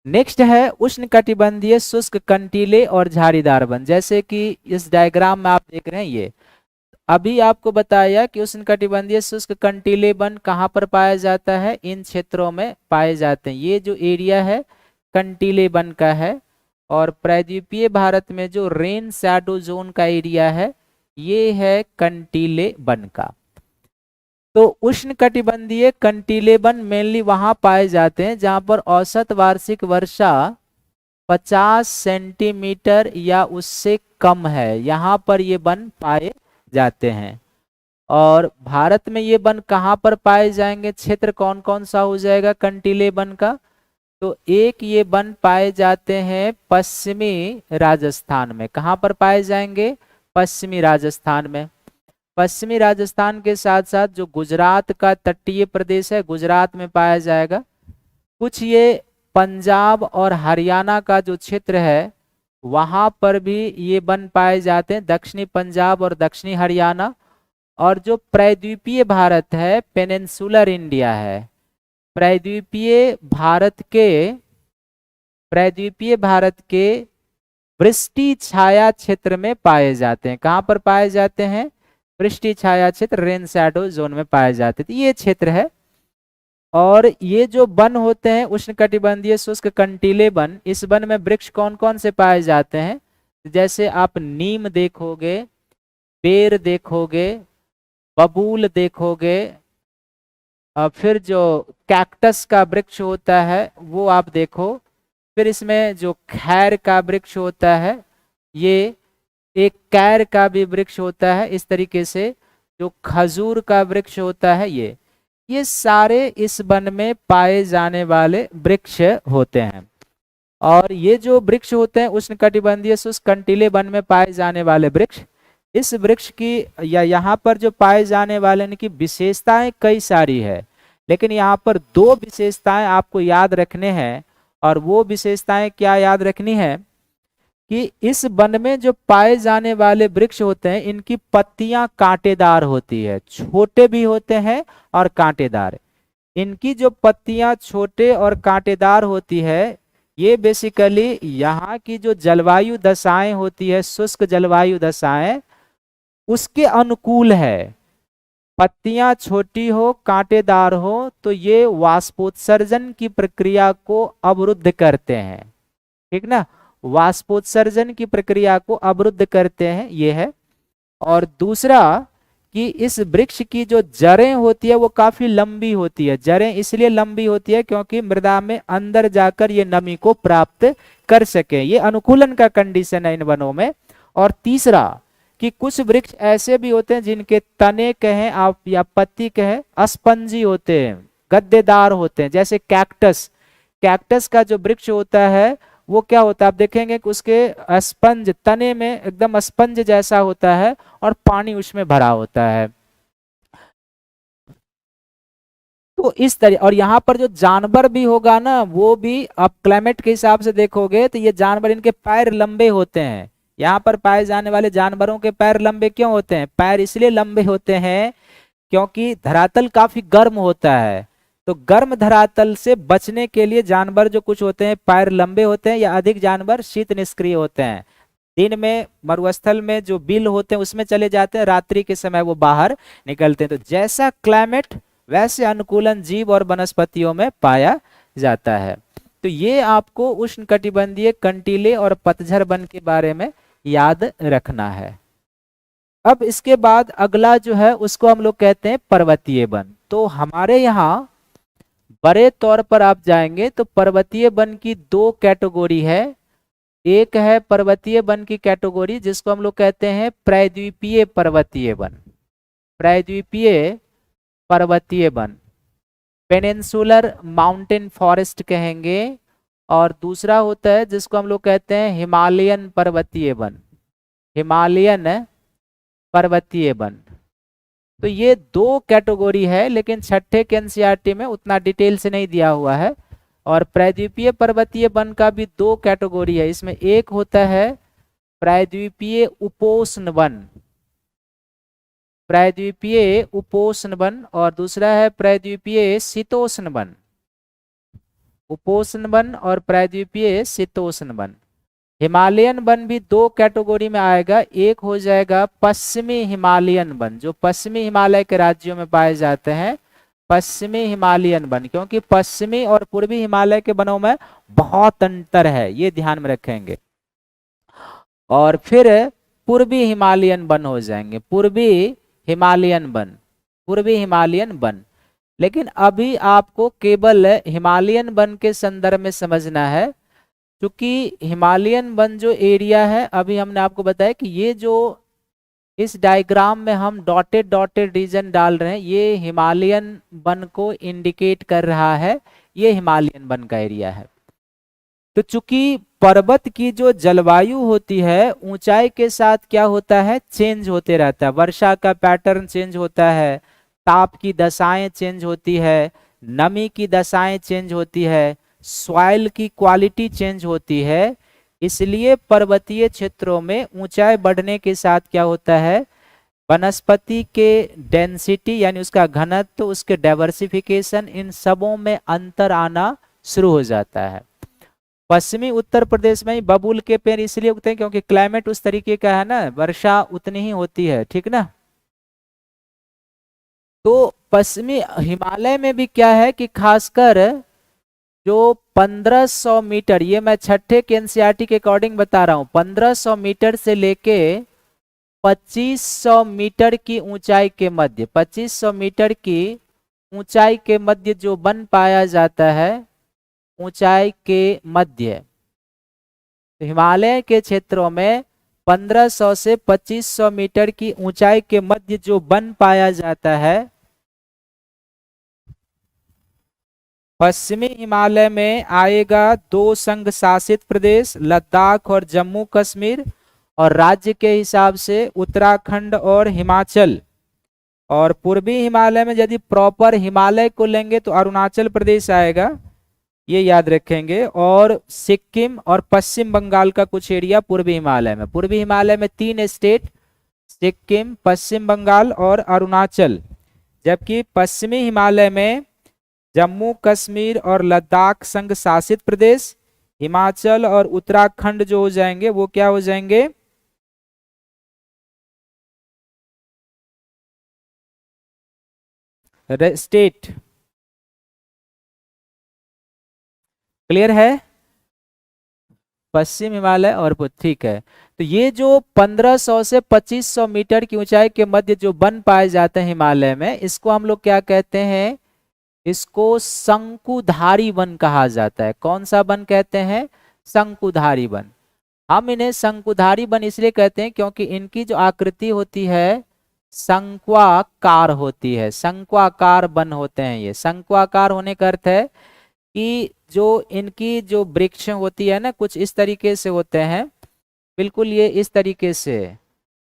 नेक्स्ट है उष्णकटिबंधीय शुष्क कंटीले और झाड़ीदार वन, जैसे कि इस डायग्राम में आप देख रहे हैं, ये अभी आपको बताया कि उष्णकटिबंधीय शुष्क कंटीले वन कहाँ पर पाया जाता है, इन क्षेत्रों में पाए जाते हैं। ये जो एरिया है कंटीले वन का है, और प्रायद्वीपीय भारत में जो रेन शैडो जोन का एरिया है ये है कंटीले वन का। तो उष्णकटिबंधीय कंटीले वन मेनली वहां पाए जाते हैं जहां पर औसत वार्षिक वर्षा 50 सेंटीमीटर या उससे कम है, यहाँ पर ये वन पाए जाते हैं। और भारत में ये वन कहाँ पर पाए जाएंगे, क्षेत्र कौन कौन सा हो जाएगा कंटीले वन का, तो एक ये वन पाए जाते हैं पश्चिमी राजस्थान में। कहाँ पर पाए जाएंगे, पश्चिमी राजस्थान में। पश्चिमी राजस्थान के साथ साथ जो गुजरात का तटीय प्रदेश है गुजरात में पाया जाएगा। कुछ ये पंजाब और हरियाणा का जो क्षेत्र है वहां पर भी ये वन पाए जाते हैं, दक्षिणी पंजाब और दक्षिणी हरियाणा। और जो प्रायद्वीपीय भारत है, पेनिनसुलर इंडिया है, प्रायद्वीपीय भारत के वृष्टि छाया क्षेत्र में पाए जाते हैं। कहाँ पर पाए जाते हैं, वृष्टि छाया क्षेत्र, रेन शैडो जोन में पाए जाते हैं, ये क्षेत्र है। और ये जो वन होते हैं उष्णकटिबंधीय शुष्क कंटीले वन, इस वन में वृक्ष कौन कौन से पाए जाते हैं, जैसे आप नीम देखोगे, बेर देखोगे, बबूल देखोगे, फिर जो कैक्टस का वृक्ष होता है वो आप देखो, फिर इसमें जो खैर का वृक्ष होता है, ये एक कैर का भी वृक्ष होता है, इस तरीके से जो खजूर का वृक्ष होता है, ये सारे इस वन में पाए जाने वाले वृक्ष होते हैं। और ये जो वृक्ष होते हैं उष्णकटिबंधीय शुष्क कंटीले वन में पाए जाने वाले वृक्ष, इस वृक्ष की या यहाँ पर जो पाए जाने वाले इनकी विशेषताएं कई सारी है, लेकिन यहाँ पर दो विशेषताएं आपको याद रखने हैं और वो विशेषताएं क्या याद रखनी है कि इस वन में जो पाए जाने वाले वृक्ष होते हैं इनकी पत्तियां कांटेदार होती है, छोटे भी होते हैं और कांटेदार। इनकी जो पत्तियां छोटे और कांटेदार होती है ये बेसिकली यहाँ की जो जलवायु दशाएं होती है, शुष्क जलवायु दशाएं, उसके अनुकूल है। पत्तियां छोटी हो, कांटेदार हो तो ये वाष्पोत्सर्जन की प्रक्रिया को अवरुद्ध करते हैं, ठीक ना, वाष्पोत्सर्जन की प्रक्रिया को अवरुद्ध करते हैं, ये है। और दूसरा कि इस वृक्ष की जो जड़ें होती है वो काफी लंबी होती है। जड़ें इसलिए लंबी होती है क्योंकि मृदा में अंदर जाकर ये नमी को प्राप्त कर सके, ये अनुकूलन का कंडीशन है इन वनों में। और तीसरा कि कुछ वृक्ष ऐसे भी होते हैं जिनके तने कहें आप या पत्ती कहें स्पंजी होते हैं, गद्देदार होते हैं, जैसे कैक्टस। कैक्टस का जो वृक्ष होता है वो क्या होता है, आप देखेंगे कि उसके स्पंज तने में एकदम स्पंज जैसा होता है और पानी उसमें भरा होता है। तो इस तरह, और यहाँ पर जो जानवर भी होगा ना वो भी आप क्लाइमेट के हिसाब से देखोगे तो ये जानवर, इनके पैर लंबे होते हैं। यहाँ पर पाए जाने वाले जानवरों के पैर लंबे क्यों होते हैं? पैर इसलिए लंबे होते हैं क्योंकि धरातल काफी गर्म होता है, तो गर्म धरातल से बचने के लिए जानवर जो कुछ होते हैं पैर लंबे होते हैं, या अधिक जानवर शीत निष्क्रिय होते हैं। दिन में मरुस्थल में जो बिल होते हैं उसमें चले जाते हैं, रात्रि के समय वो बाहर निकलते हैं। तो जैसा क्लाइमेट वैसे अनुकूलन जीव और वनस्पतियों में पाया जाता है। तो ये आपको उष्णकटिबंधीय कंटीले और पतझड़ वन के बारे में याद रखना है। अब इसके बाद अगला जो है उसको हम लोग कहते हैं पर्वतीय वन। तो हमारे यहाँ बड़े तौर पर आप जाएंगे तो पर्वतीय वन की दो कैटेगरी है। एक है पर्वतीय वन की कैटेगरी जिसको हम लोग कहते हैं प्रायद्वीपीय पर्वतीय वन, प्रायद्वीपीय पर्वतीय वन, पेनिनसुलर माउंटेन फॉरेस्ट कहेंगे। और दूसरा होता है जिसको हम लोग कहते हैं हिमालयन पर्वतीय वन, हिमालयन पर्वतीय वन। तो ये दो कैटेगरी है, लेकिन छठे के एनसीईआरटी में उतना डिटेल से नहीं दिया हुआ है। और प्रायद्वीपीय पर्वतीय वन का भी दो कैटेगरी है। इसमें एक होता है प्रायद्वीपीय उपोष्ण वन, प्रायद्वीपीय उपोष्ण वन, और दूसरा है प्रायद्वीपीय शीतोष्ण वन। उपोष्ण वन और प्रायद्वीपीय शीतोष्ण वन। हिमालयन वन भी दो कैटेगरी में आएगा। एक हो जाएगा पश्चिमी हिमालयन वन, जो पश्चिमी हिमालय के राज्यों में पाए जाते हैं, पश्चिमी हिमालयन वन, क्योंकि पश्चिमी और पूर्वी हिमालय के वनों में बहुत अंतर है, ये ध्यान में रखेंगे। और फिर पूर्वी हिमालयन वन हो जाएंगे, पूर्वी हिमालयन वन, पूर्वी हिमालयन वन। लेकिन अभी आपको केवल हिमालयन वन के संदर्भ में समझना है, क्योंकि हिमालयन वन जो एरिया है, अभी हमने आपको बताया कि ये जो इस डायग्राम में हम डॉटेड डॉटेड रीजन डाल रहे हैं, ये हिमालयन वन को इंडिकेट कर रहा है, ये हिमालयन वन का एरिया है। तो चूंकि पर्वत की जो जलवायु होती है ऊंचाई के साथ क्या होता है, चेंज होते रहता है। वर्षा का पैटर्न चेंज होता है, ताप की दशाएं चेंज होती है, नमी की दशाएं चेंज होती है, सॉइल की क्वालिटी चेंज होती है। इसलिए पर्वतीय क्षेत्रों में ऊंचाई बढ़ने के साथ क्या होता है, वनस्पति के डेंसिटी यानी उसका घनत्व, उसके डाइवर्सिफिकेशन, इन सबों में अंतर आना शुरू हो जाता है। पश्चिमी उत्तर प्रदेश में ही बबूल के पेड़ इसलिए उगते हैं क्योंकि क्लाइमेट उस तरीके का है ना, वर्षा उतनी ही होती है, ठीक ना। तो पश्चिमी हिमालय में भी क्या है कि खासकर जो 1500 मीटर, ये मैं छठे के एनसीईआरटी के अकॉर्डिंग बता रहा हूं, 1500 मीटर से लेके 2500 मीटर की ऊंचाई के मध्य, 2500 मीटर की ऊंचाई के मध्य जो वन पाया जाता है, ऊंचाई के मध्य, तो हिमालय के क्षेत्रों में 1500 से 2500 मीटर की ऊंचाई के मध्य जो वन पाया जाता है, पश्चिमी हिमालय में आएगा दो संघ शासित प्रदेश, लद्दाख और जम्मू कश्मीर, और राज्य के हिसाब से उत्तराखंड और हिमाचल। और पूर्वी हिमालय में यदि प्रॉपर हिमालय को लेंगे तो अरुणाचल प्रदेश आएगा, ये याद रखेंगे। और सिक्किम और पश्चिम बंगाल का कुछ एरिया पूर्वी हिमालय में। पूर्वी हिमालय में 3 स्टेट, सिक्किम, पश्चिम बंगाल और अरुणाचल। जबकि पश्चिमी हिमालय में जम्मू कश्मीर और लद्दाख संघ शासित प्रदेश, हिमाचल और उत्तराखंड जो हो जाएंगे वो क्या हो जाएंगे, स्टेट। क्लियर है? पश्चिम हिमालय और ठीक है। तो ये जो 1500 से 2500 मीटर की ऊंचाई के मध्य जो वन पाए जाते हैं हिमालय में, इसको हम लोग क्या कहते हैं, इसको शंकुधारी वन कहा जाता है। कौन सा वन कहते हैं? शंकुधारी वन। हम इन्हें शंकुधारी वन इसलिए कहते हैं क्योंकि इनकी जो आकृति होती है शंक्वाकार होती है। शंक्वाकार वन होते हैं ये। शंक्वाकार होने का अर्थ है कि जो इनकी जो वृक्ष होती है ना, कुछ इस तरीके से होते हैं, बिल्कुल ये इस तरीके से,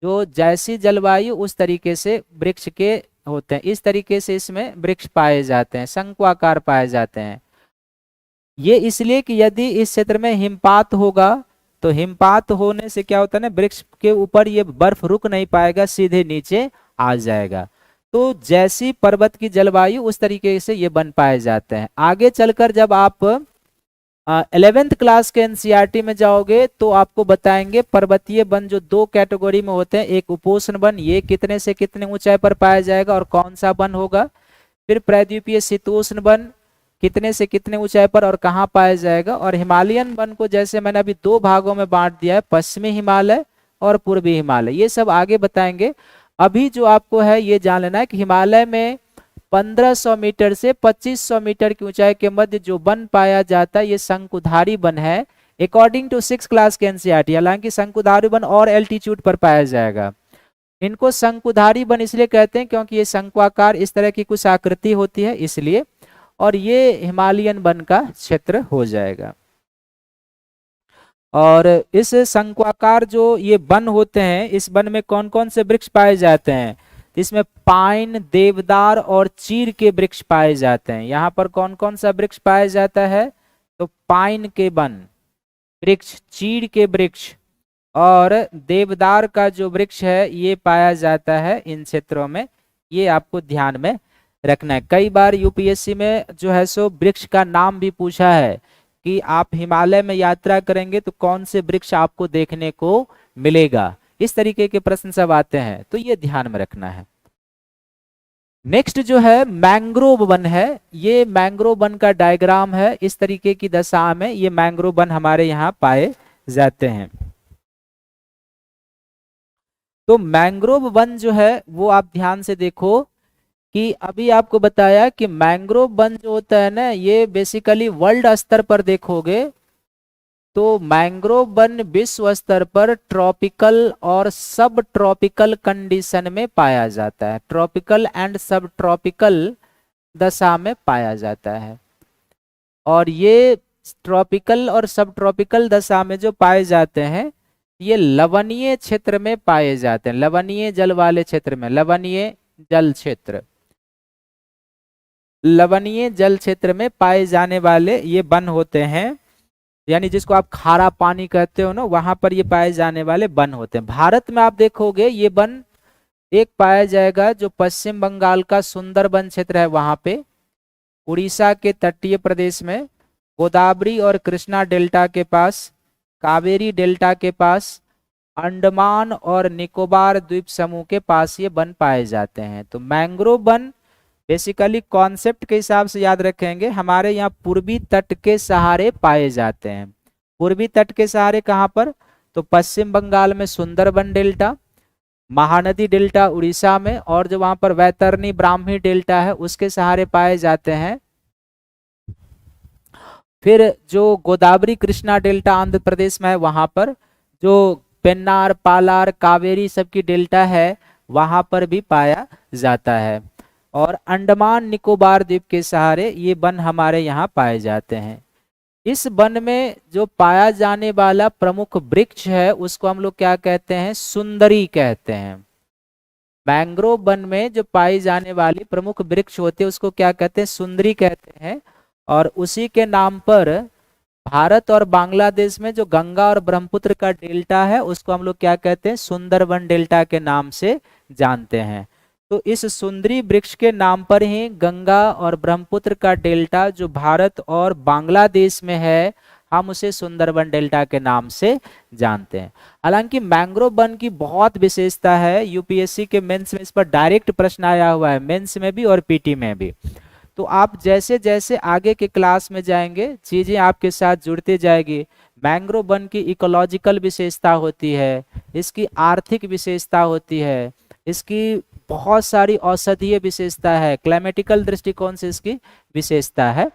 जो जैसी जलवायु उस तरीके से वृक्ष के होते हैं। इस तरीके से इसमें वृक्ष पाए जाते हैं, शंक्वाकार पाए जाते हैं। ये इसलिए कि यदि इस क्षेत्र में हिमपात होगा तो हिमपात होने से क्या होता है ना, वृक्ष के ऊपर ये बर्फ रुक नहीं पाएगा, सीधे नीचे आ जाएगा। तो जैसी पर्वत की जलवायु उस तरीके से ये बन पाए जाते हैं। आगे चलकर जब आप 11th क्लास के एनसीईआरटी में जाओगे तो आपको बताएंगे पर्वतीय वन जो 2 कैटेगरी में होते हैं। एक उपोष्ण वन, ये कितने से कितने ऊंचाई पर पाया जाएगा और कौन सा वन होगा। फिर प्रायद्वीपीय शीतोष्ण वन, कितने से कितने ऊंचाई पर और कहाँ पाया जाएगा। और हिमालयन वन को जैसे मैंने अभी 2 भागों में बांट दिया है, पश्चिमी हिमालय और पूर्वी हिमालय, ये सब आगे बताएंगे। अभी जो आपको है ये जान लेना है कि हिमालय में 1500 मीटर से 2500 मीटर की ऊंचाई के मध्य जो वन पाया जाता है ये शंकुधारी वन है, अकॉर्डिंग टू 6 क्लास के एनसीईआरटी। हालांकि शंकुधारी वन और एल्टीट्यूड पर पाया जाएगा। इनको शंकुधारी वन इसलिए कहते हैं क्योंकि ये शंक्वाकार इस तरह की कुछ आकृति होती है इसलिए। और ये हिमालयन वन का क्षेत्र हो जाएगा। और इस शंक्वाकार जो ये वन होते हैं, इस वन में कौन कौन से वृक्ष पाए जाते हैं? इसमें पाइन, देवदार और चीड़ के वृक्ष पाए जाते हैं। यहाँ पर कौन कौन सा वृक्ष पाया जाता है? तो पाइन के वन वृक्ष, चीड़ के वृक्ष और देवदार का जो वृक्ष है ये पाया जाता है इन क्षेत्रों में। ये आपको ध्यान में रखना है। कई बार यूपीएससी में जो है सो वृक्ष का नाम भी पूछा है कि आप हिमालय में यात्रा करेंगे तो कौन से वृक्ष आपको देखने को मिलेगा। इस तरीके के प्रश्न सब आते हैं, तो ये ध्यान में रखना है। नेक्स्ट जो है मैंग्रोव वन है। ये मैंग्रोव वन का डायग्राम है। इस तरीके की दशा में ये मैंग्रोव वन हमारे यहाँ पाए जाते हैं। तो मैंग्रोव वन जो है वो आप ध्यान से देखो कि अभी आपको बताया कि मैंग्रोव वन जो होता है ना, ये बेसिकली वर्ल्ड स्तर पर देखोगे तो मैंग्रोव वन विश्व स्तर पर ट्रॉपिकल और सब ट्रॉपिकल कंडीशन में पाया जाता है। ट्रॉपिकल एंड सब ट्रॉपिकल दशा में पाया जाता है। और ये ट्रॉपिकल और सब ट्रॉपिकल दशा में जो पाए जाते हैं ये लवणीय क्षेत्र में पाए जाते हैं। लवणीय जल वाले क्षेत्र में, लवणीय जल क्षेत्र, लवणीय जल क्षेत्र में पाए जाने वाले ये वन होते हैं। यानी जिसको आप खारा पानी कहते हो ना, वहां पर ये पाए जाने वाले वन होते हैं। भारत में आप देखोगे ये वन एक पाया जाएगा जो पश्चिम बंगाल का सुंदरबन क्षेत्र है, वहां पे उड़ीसा के तटीय प्रदेश में, गोदावरी और कृष्णा डेल्टा के पास, कावेरी डेल्टा के पास, अंडमान और निकोबार द्वीप समूह के पास ये वन पाए जाते हैं। तो मैंग्रोव वन बेसिकली कॉन्सेप्ट के हिसाब से याद रखेंगे, हमारे यहाँ पूर्वी तट के सहारे पाए जाते हैं। पूर्वी तट के सहारे कहाँ पर? तो पश्चिम बंगाल में सुंदरबन डेल्टा, महानदी डेल्टा उड़ीसा में, और जो वहां पर वैतरणी ब्राह्मी डेल्टा है उसके सहारे पाए जाते हैं। फिर जो गोदावरी कृष्णा डेल्टा आंध्र प्रदेश में है, वहां पर जो पेन्नार, पालार, कावेरी सबकी डेल्टा है वहां पर भी पाया जाता है। और अंडमान निकोबार द्वीप के सहारे ये वन हमारे यहाँ पाए जाते हैं। इस वन में जो पाया जाने वाला प्रमुख वृक्ष है उसको हम लोग क्या कहते हैं? सुंदरी कहते हैं। मैंग्रोव वन में जो पाई जाने वाली प्रमुख वृक्ष होते हैं उसको क्या कहते हैं? सुंदरी कहते हैं। और उसी के नाम पर भारत और बांग्लादेश में जो गंगा और ब्रह्मपुत्र का डेल्टा है उसको हम लोग क्या कहते हैं, सुंदरबन डेल्टा के नाम से जानते हैं। तो इस सुंदरी वृक्ष के नाम पर ही गंगा और ब्रह्मपुत्र का डेल्टा जो भारत और बांग्लादेश में है, हम उसे सुंदरबन डेल्टा के नाम से जानते हैं। हालांकि मैंग्रोव वन की बहुत विशेषता है, यूपीएससी के मेंस में इस पर डायरेक्ट प्रश्न आया हुआ है, मेंस में भी और पीटी में भी। तो आप जैसे जैसे आगे के क्लास में जाएंगे चीजें आपके साथ जुड़ती जाएगी। मैंग्रोव वन की इकोलॉजिकल विशेषता होती है, इसकी आर्थिक विशेषता होती है, इसकी बहुत सारी औषधीय विशेषता है, क्लाइमेटिकल दृष्टिकोण से इसकी विशेषता है।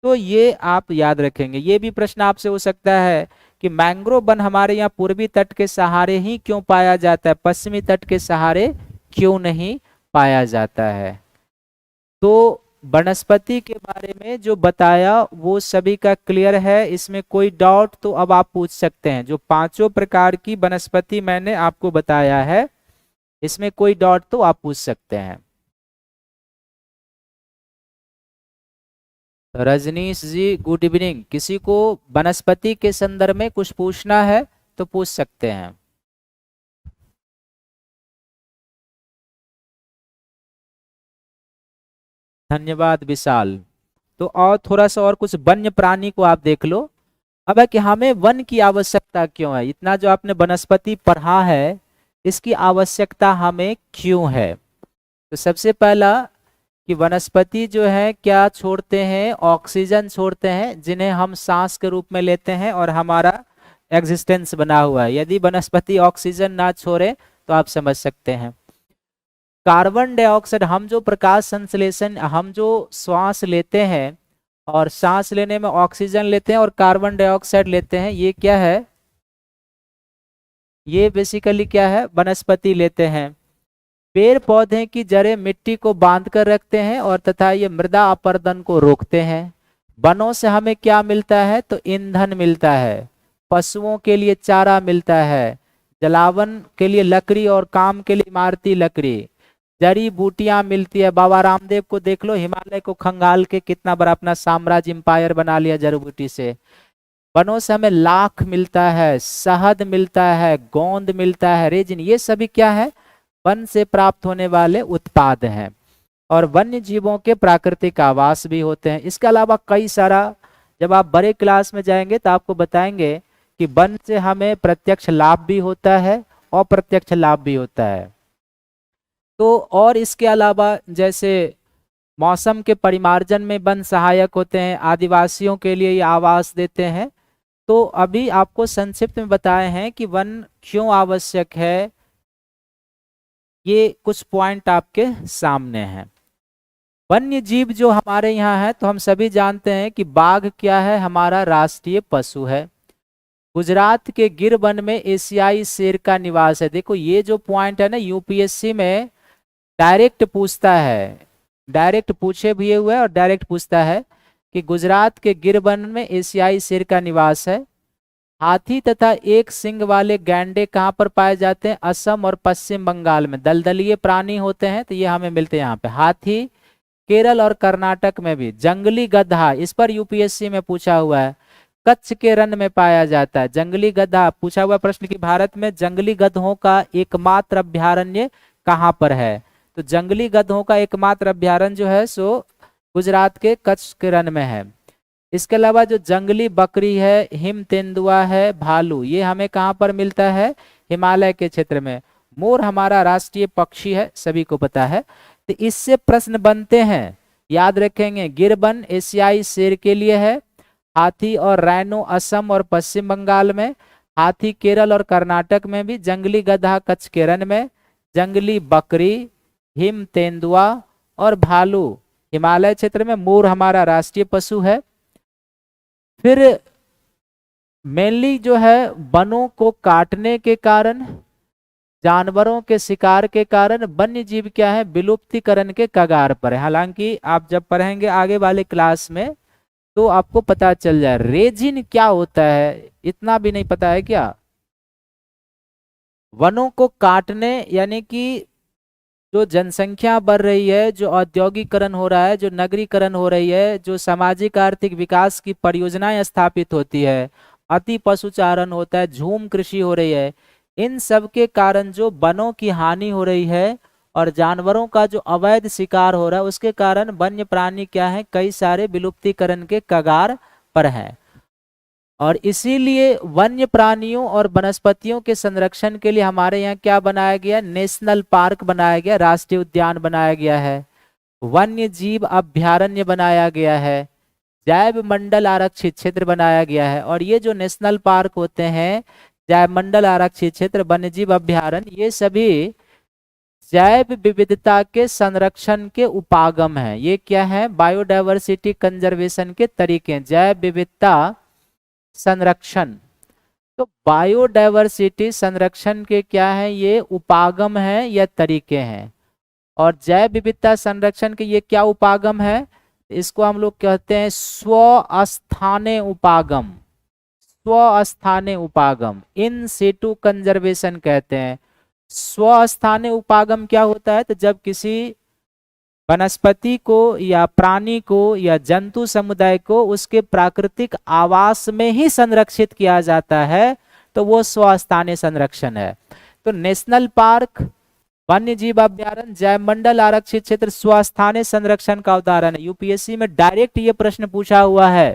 तो ये आप याद रखेंगे। ये भी प्रश्न आपसे हो सकता है कि मैंग्रोव वन हमारे यहाँ पूर्वी तट के सहारे ही क्यों पाया जाता है, पश्चिमी तट के सहारे क्यों नहीं पाया जाता है। तो वनस्पति के बारे में जो बताया वो सभी का क्लियर है, इसमें कोई डाउट तो अब आप पूछ सकते हैं। जो पांचों प्रकार की वनस्पति मैंने आपको बताया है, इसमें कोई डाउट तो आप पूछ सकते हैं। रजनीश जी गुड इवनिंग। किसी को वनस्पति के संदर्भ में कुछ पूछना है तो पूछ सकते हैं। धन्यवाद विशाल। तो और थोड़ा सा और कुछ वन्य प्राणी को आप देख लो। अब है कि हमें वन की आवश्यकता क्यों है, इतना जो आपने वनस्पति पढ़ा है इसकी आवश्यकता हमें क्यों है। तो सबसे पहला कि वनस्पति जो है क्या छोड़ते हैं, ऑक्सीजन छोड़ते हैं जिन्हें हम सांस के रूप में लेते हैं और हमारा एग्जिस्टेंस बना हुआ है। यदि वनस्पति ऑक्सीजन ना छोड़े तो आप समझ सकते हैं। कार्बन डाइऑक्साइड, हम जो प्रकाश संश्लेषण, हम जो श्वास लेते हैं और सांस लेने में ऑक्सीजन लेते हैं और कार्बन डाइऑक्साइड लेते हैं, ये क्या है, ये बेसिकली क्या है, वनस्पति लेते हैं। पेड़ पौधे की जड़ें मिट्टी को बांध कर रखते हैं और तथा ये मृदा अपरदन को रोकते हैं। वनों से हमें क्या मिलता है, तो ईंधन मिलता है, पशुओं के लिए चारा मिलता है, जलावन के लिए लकड़ी और काम के लिए इमारती लकड़ी, जड़ी बूटियां मिलती है। बाबा रामदेव को देख लो, हिमालय को खंगाल के कितना बड़ा अपना साम्राज्य एम्पायर बना लिया जड़ी बूटी से। वनों से हमें लाख मिलता है, शहद मिलता है, गोंद मिलता है, रेजिन, ये सभी क्या है, वन से प्राप्त होने वाले उत्पाद हैं। और वन्य जीवों के प्राकृतिक आवास भी होते हैं। इसके अलावा कई सारा, जब आप बड़े क्लास में जाएंगे तो आपको बताएंगे कि वन से हमें प्रत्यक्ष लाभ भी होता है, अप्रत्यक्ष लाभ भी होता है। तो और इसके अलावा जैसे मौसम के परिमार्जन में वन सहायक होते हैं, आदिवासियों के लिए ये आवास देते हैं। तो अभी आपको संक्षिप्त में बताए हैं कि वन क्यों आवश्यक है, ये कुछ पॉइंट आपके सामने हैं। वन्य जीव जो हमारे यहाँ है, तो हम सभी जानते हैं कि बाघ क्या है, हमारा राष्ट्रीय पशु है। गुजरात के गिर वन में एशियाई शेर का निवास है। देखो ये जो पॉइंट है ना, यूपीएससी में डायरेक्ट पूछता है, डायरेक्ट पूछे भी हुए और डायरेक्ट पूछता है कि गुजरात के गिर वन में एशियाई शेर का निवास है। हाथी तथा एक सिंग वाले गैंडे कहाँ पर पाए जाते हैं, असम और पश्चिम बंगाल में। दलदलीय प्राणी होते हैं तो ये हमें मिलते हैं यहाँ पे। हाथी केरल और कर्नाटक में भी। जंगली गधा, इस पर यूपीएससी में पूछा हुआ है, कच्छ के रण में पाया जाता है। जंगली गधा पूछा हुआ प्रश्न कि भारत में जंगली गधों का एकमात्र अभ्यारण्य कहाँ पर है, तो जंगली गधों का एकमात्र अभ्यारण्य जो है सो गुजरात के कच्छ के रण में है। इसके अलावा जो जंगली बकरी है, हिम तेंदुआ है, भालू, ये हमें कहाँ पर मिलता है, हिमालय के क्षेत्र में। मोर हमारा राष्ट्रीय पक्षी है, सभी को पता है। तो इससे प्रश्न बनते हैं, याद रखेंगे। गिरवन एशियाई शेर के लिए है, हाथी और राइनो असम और पश्चिम बंगाल में, हाथी केरल और कर्नाटक में भी, जंगली गधा कच्छ के रण में, जंगली बकरी, हिम तेंदुआ और भालू हिमालय क्षेत्र में, मोर हमारा राष्ट्रीय पशु है। फिर मेनली जो है वनों को काटने के कारण, जानवरों के शिकार के कारण वन्य जीव क्या है, विलुप्तीकरण के कगार पर है। हालांकि आप जब पढ़ेंगे आगे वाले क्लास में तो आपको पता चल जाए। रेजिन क्या होता है, इतना भी नहीं पता है क्या। वनों को काटने यानी कि जो जनसंख्या बढ़ रही है, जो औद्योगिकरण हो रहा है, जो नगरीकरण हो रही है, जो सामाजिक आर्थिक विकास की परियोजनाएं स्थापित होती है, अति पशुचारण होता है, झूम कृषि हो रही है, इन सब के कारण जो वनों की हानि हो रही है और जानवरों का जो अवैध शिकार हो रहा है, उसके कारण वन्य प्राणी क्या है, कई सारे विलुप्तीकरण के कगार पर हैं। और इसीलिए वन्य प्राणियों और वनस्पतियों के संरक्षण के लिए हमारे यहाँ क्या बनाया गया, नेशनल पार्क बनाया गया, राष्ट्रीय उद्यान बनाया गया है, वन्य जीव अभयारण्य बनाया गया है, जैव मंडल आरक्षित क्षेत्र बनाया गया है। और ये जो नेशनल पार्क होते हैं, जैव मंडल आरक्षित क्षेत्र, वन्य जीव अभयारण्य, ये सभी जैव विविधता के संरक्षण के उपागम हैं। ये क्या है, बायोडायवर्सिटी कंजर्वेशन के तरीके हैं, जैव विविधता संरक्षण। तो बायोडायवर्सिटी संरक्षण के क्या है, ये उपागम है या तरीके हैं। और जैव विविधता संरक्षण के ये क्या उपागम है, इसको हम लोग कहते हैं स्वस्थाने उपागम। स्वस्थाने उपागम, इन सिटू कंजर्वेशन कहते हैं। स्वस्थाने उपागम क्या होता है, तो जब किसी वनस्पति को या प्राणी को या जंतु समुदाय को उसके प्राकृतिक आवास में ही संरक्षित किया जाता है, तो वो स्वस्थानीय संरक्षण है। तो नेशनल पार्क, वन्य जीव अभ्यारण्य, जैवमंडल आरक्षित क्षेत्र स्वस्थानीय संरक्षण का उदाहरण है। यूपीएससी में डायरेक्ट ये प्रश्न पूछा हुआ है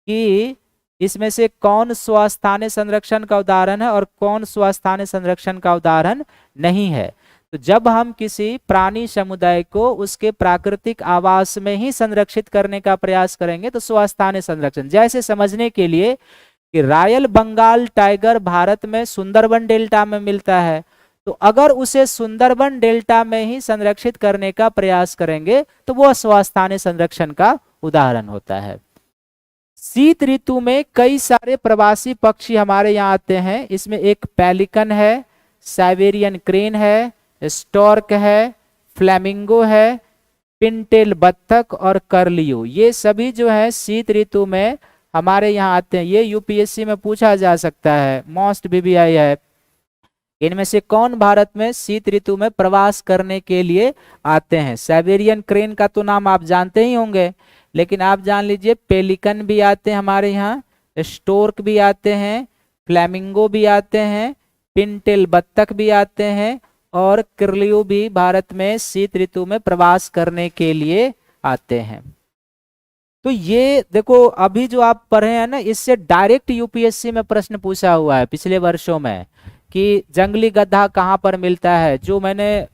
कि इसमें से कौन स्वस्थानीय संरक्षण का उदाहरण है और कौन स्वस्थानीय संरक्षण का उदाहरण नहीं है। तो जब हम किसी प्राणी समुदाय को उसके प्राकृतिक आवास में ही संरक्षित करने का प्रयास करेंगे तो स्वस्थानीय संरक्षण। जैसे समझने के लिए कि रॉयल बंगाल टाइगर भारत में सुंदरबन डेल्टा में मिलता है, तो अगर उसे सुंदरबन डेल्टा में ही संरक्षित करने का प्रयास करेंगे तो वह स्वस्थानीय संरक्षण का उदाहरण होता है। शीत ऋतु में कई सारे प्रवासी पक्षी हमारे यहाँ आते हैं। इसमें एक पेलिकन है, साइबेरियन क्रेन है, स्टॉर्क है, फ्लेमिंगो है, पिनटेल बत्तख और कर्लियो, ये सभी जो है शीत ऋतु में हमारे यहाँ आते हैं। ये यूपीएससी में पूछा जा सकता है, मोस्ट बीबीआई है। इनमें से कौन भारत में शीत ऋतु में प्रवास करने के लिए आते हैं। साइबेरियन क्रेन का तो नाम आप जानते ही होंगे, लेकिन आप जान लीजिए पेलिकन भी आते हैं हमारे यहाँ, स्टोर्क भी आते हैं, फ्लैमिंगो भी आते हैं, पिनटेल बत्तख भी आते हैं और किरलियो भी भारत में शीत ऋतु में प्रवास करने के लिए आते हैं। तो ये देखो, अभी जो आप पढ़े हैं ना, इससे डायरेक्ट यूपीएससी में प्रश्न पूछा हुआ है पिछले वर्षों में कि जंगली गधा कहाँ पर मिलता है। जो मैंने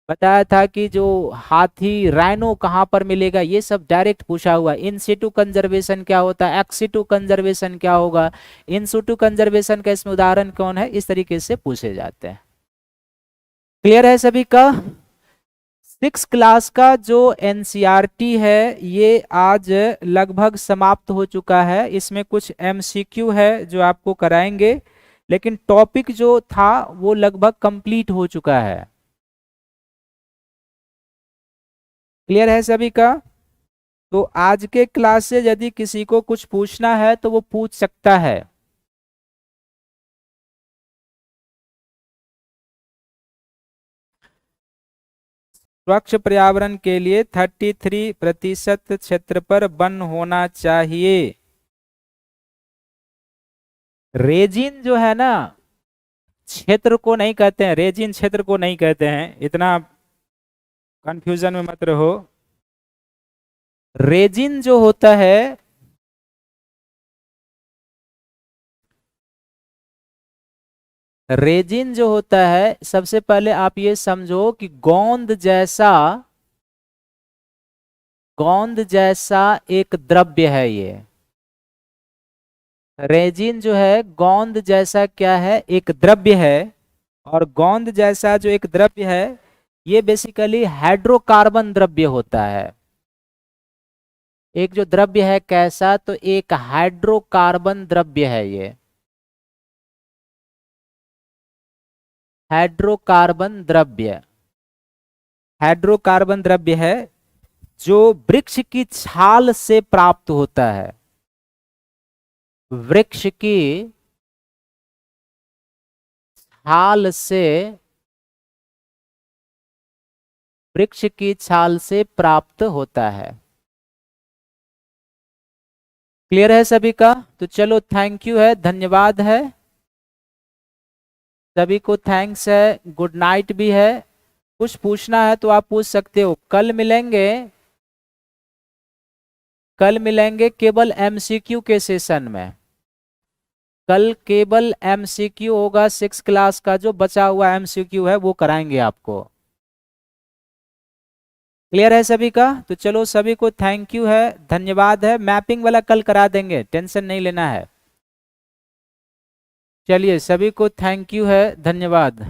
बताया था कि जो हाथी राइनो कहाँ पर मिलेगा, ये सब डायरेक्ट पूछा हुआ है। इन सिटू कंजर्वेशन क्या होता है, एक्स सिटू कंजर्वेशन क्या होगा, इन सिटू कंजर्वेशन का इसमें उदाहरण कौन है, इस तरीके से पूछे जाते हैं। क्लियर है सभी का। 6 क्लास का जो एनसीईआरटी है ये आज लगभग समाप्त हो चुका है। इसमें कुछ एमसीक्यू है जो आपको कराएंगे, लेकिन टॉपिक जो था वो लगभग कंप्लीट हो चुका है। क्लियर है सभी का। तो आज के क्लास से यदि किसी को कुछ पूछना है तो वो पूछ सकता है। स्वच्छ पर्यावरण के लिए 33% क्षेत्र पर वन होना चाहिए। रेजिन जो है ना, क्षेत्र को नहीं कहते हैं, रेजिन क्षेत्र को नहीं कहते हैं, इतना कंफ्यूजन में मत रहो। रेजिन जो होता है, रेजिन जो होता है, सबसे पहले आप ये समझो कि गोंद जैसा एक द्रव्य है ये। रेजिन जो है गोंद जैसा क्या है, एक द्रव्य है। और गोंद जैसा जो एक द्रव्य है, ये बेसिकली हाइड्रोकार्बन द्रव्य होता है। एक जो द्रव्य है कैसा, तो एक हाइड्रोकार्बन द्रव्य है ये, हाइड्रोकार्बन द्रव्य। हाइड्रोकार्बन द्रव्य है जो वृक्ष की छाल से प्राप्त होता है। वृक्ष की छाल से वृक्ष की छाल से प्राप्त होता है। क्लियर है सभी का? तो चलो थैंक यू है, धन्यवाद है, सभी को थैंक्स है, गुड नाइट भी है। कुछ पूछना है तो आप पूछ सकते हो। कल मिलेंगे केवल एमसीक्यू के सेशन में। कल केवल एमसीक्यू होगा, 6 क्लास का जो बचा हुआ एमसीक्यू है वो कराएंगे आपको। क्लियर है सभी का? तो चलो सभी को थैंक यू है, धन्यवाद है। मैपिंग वाला कल करा देंगे, टेंशन नहीं लेना है। चलिए सभी को थैंक यू है, धन्यवाद।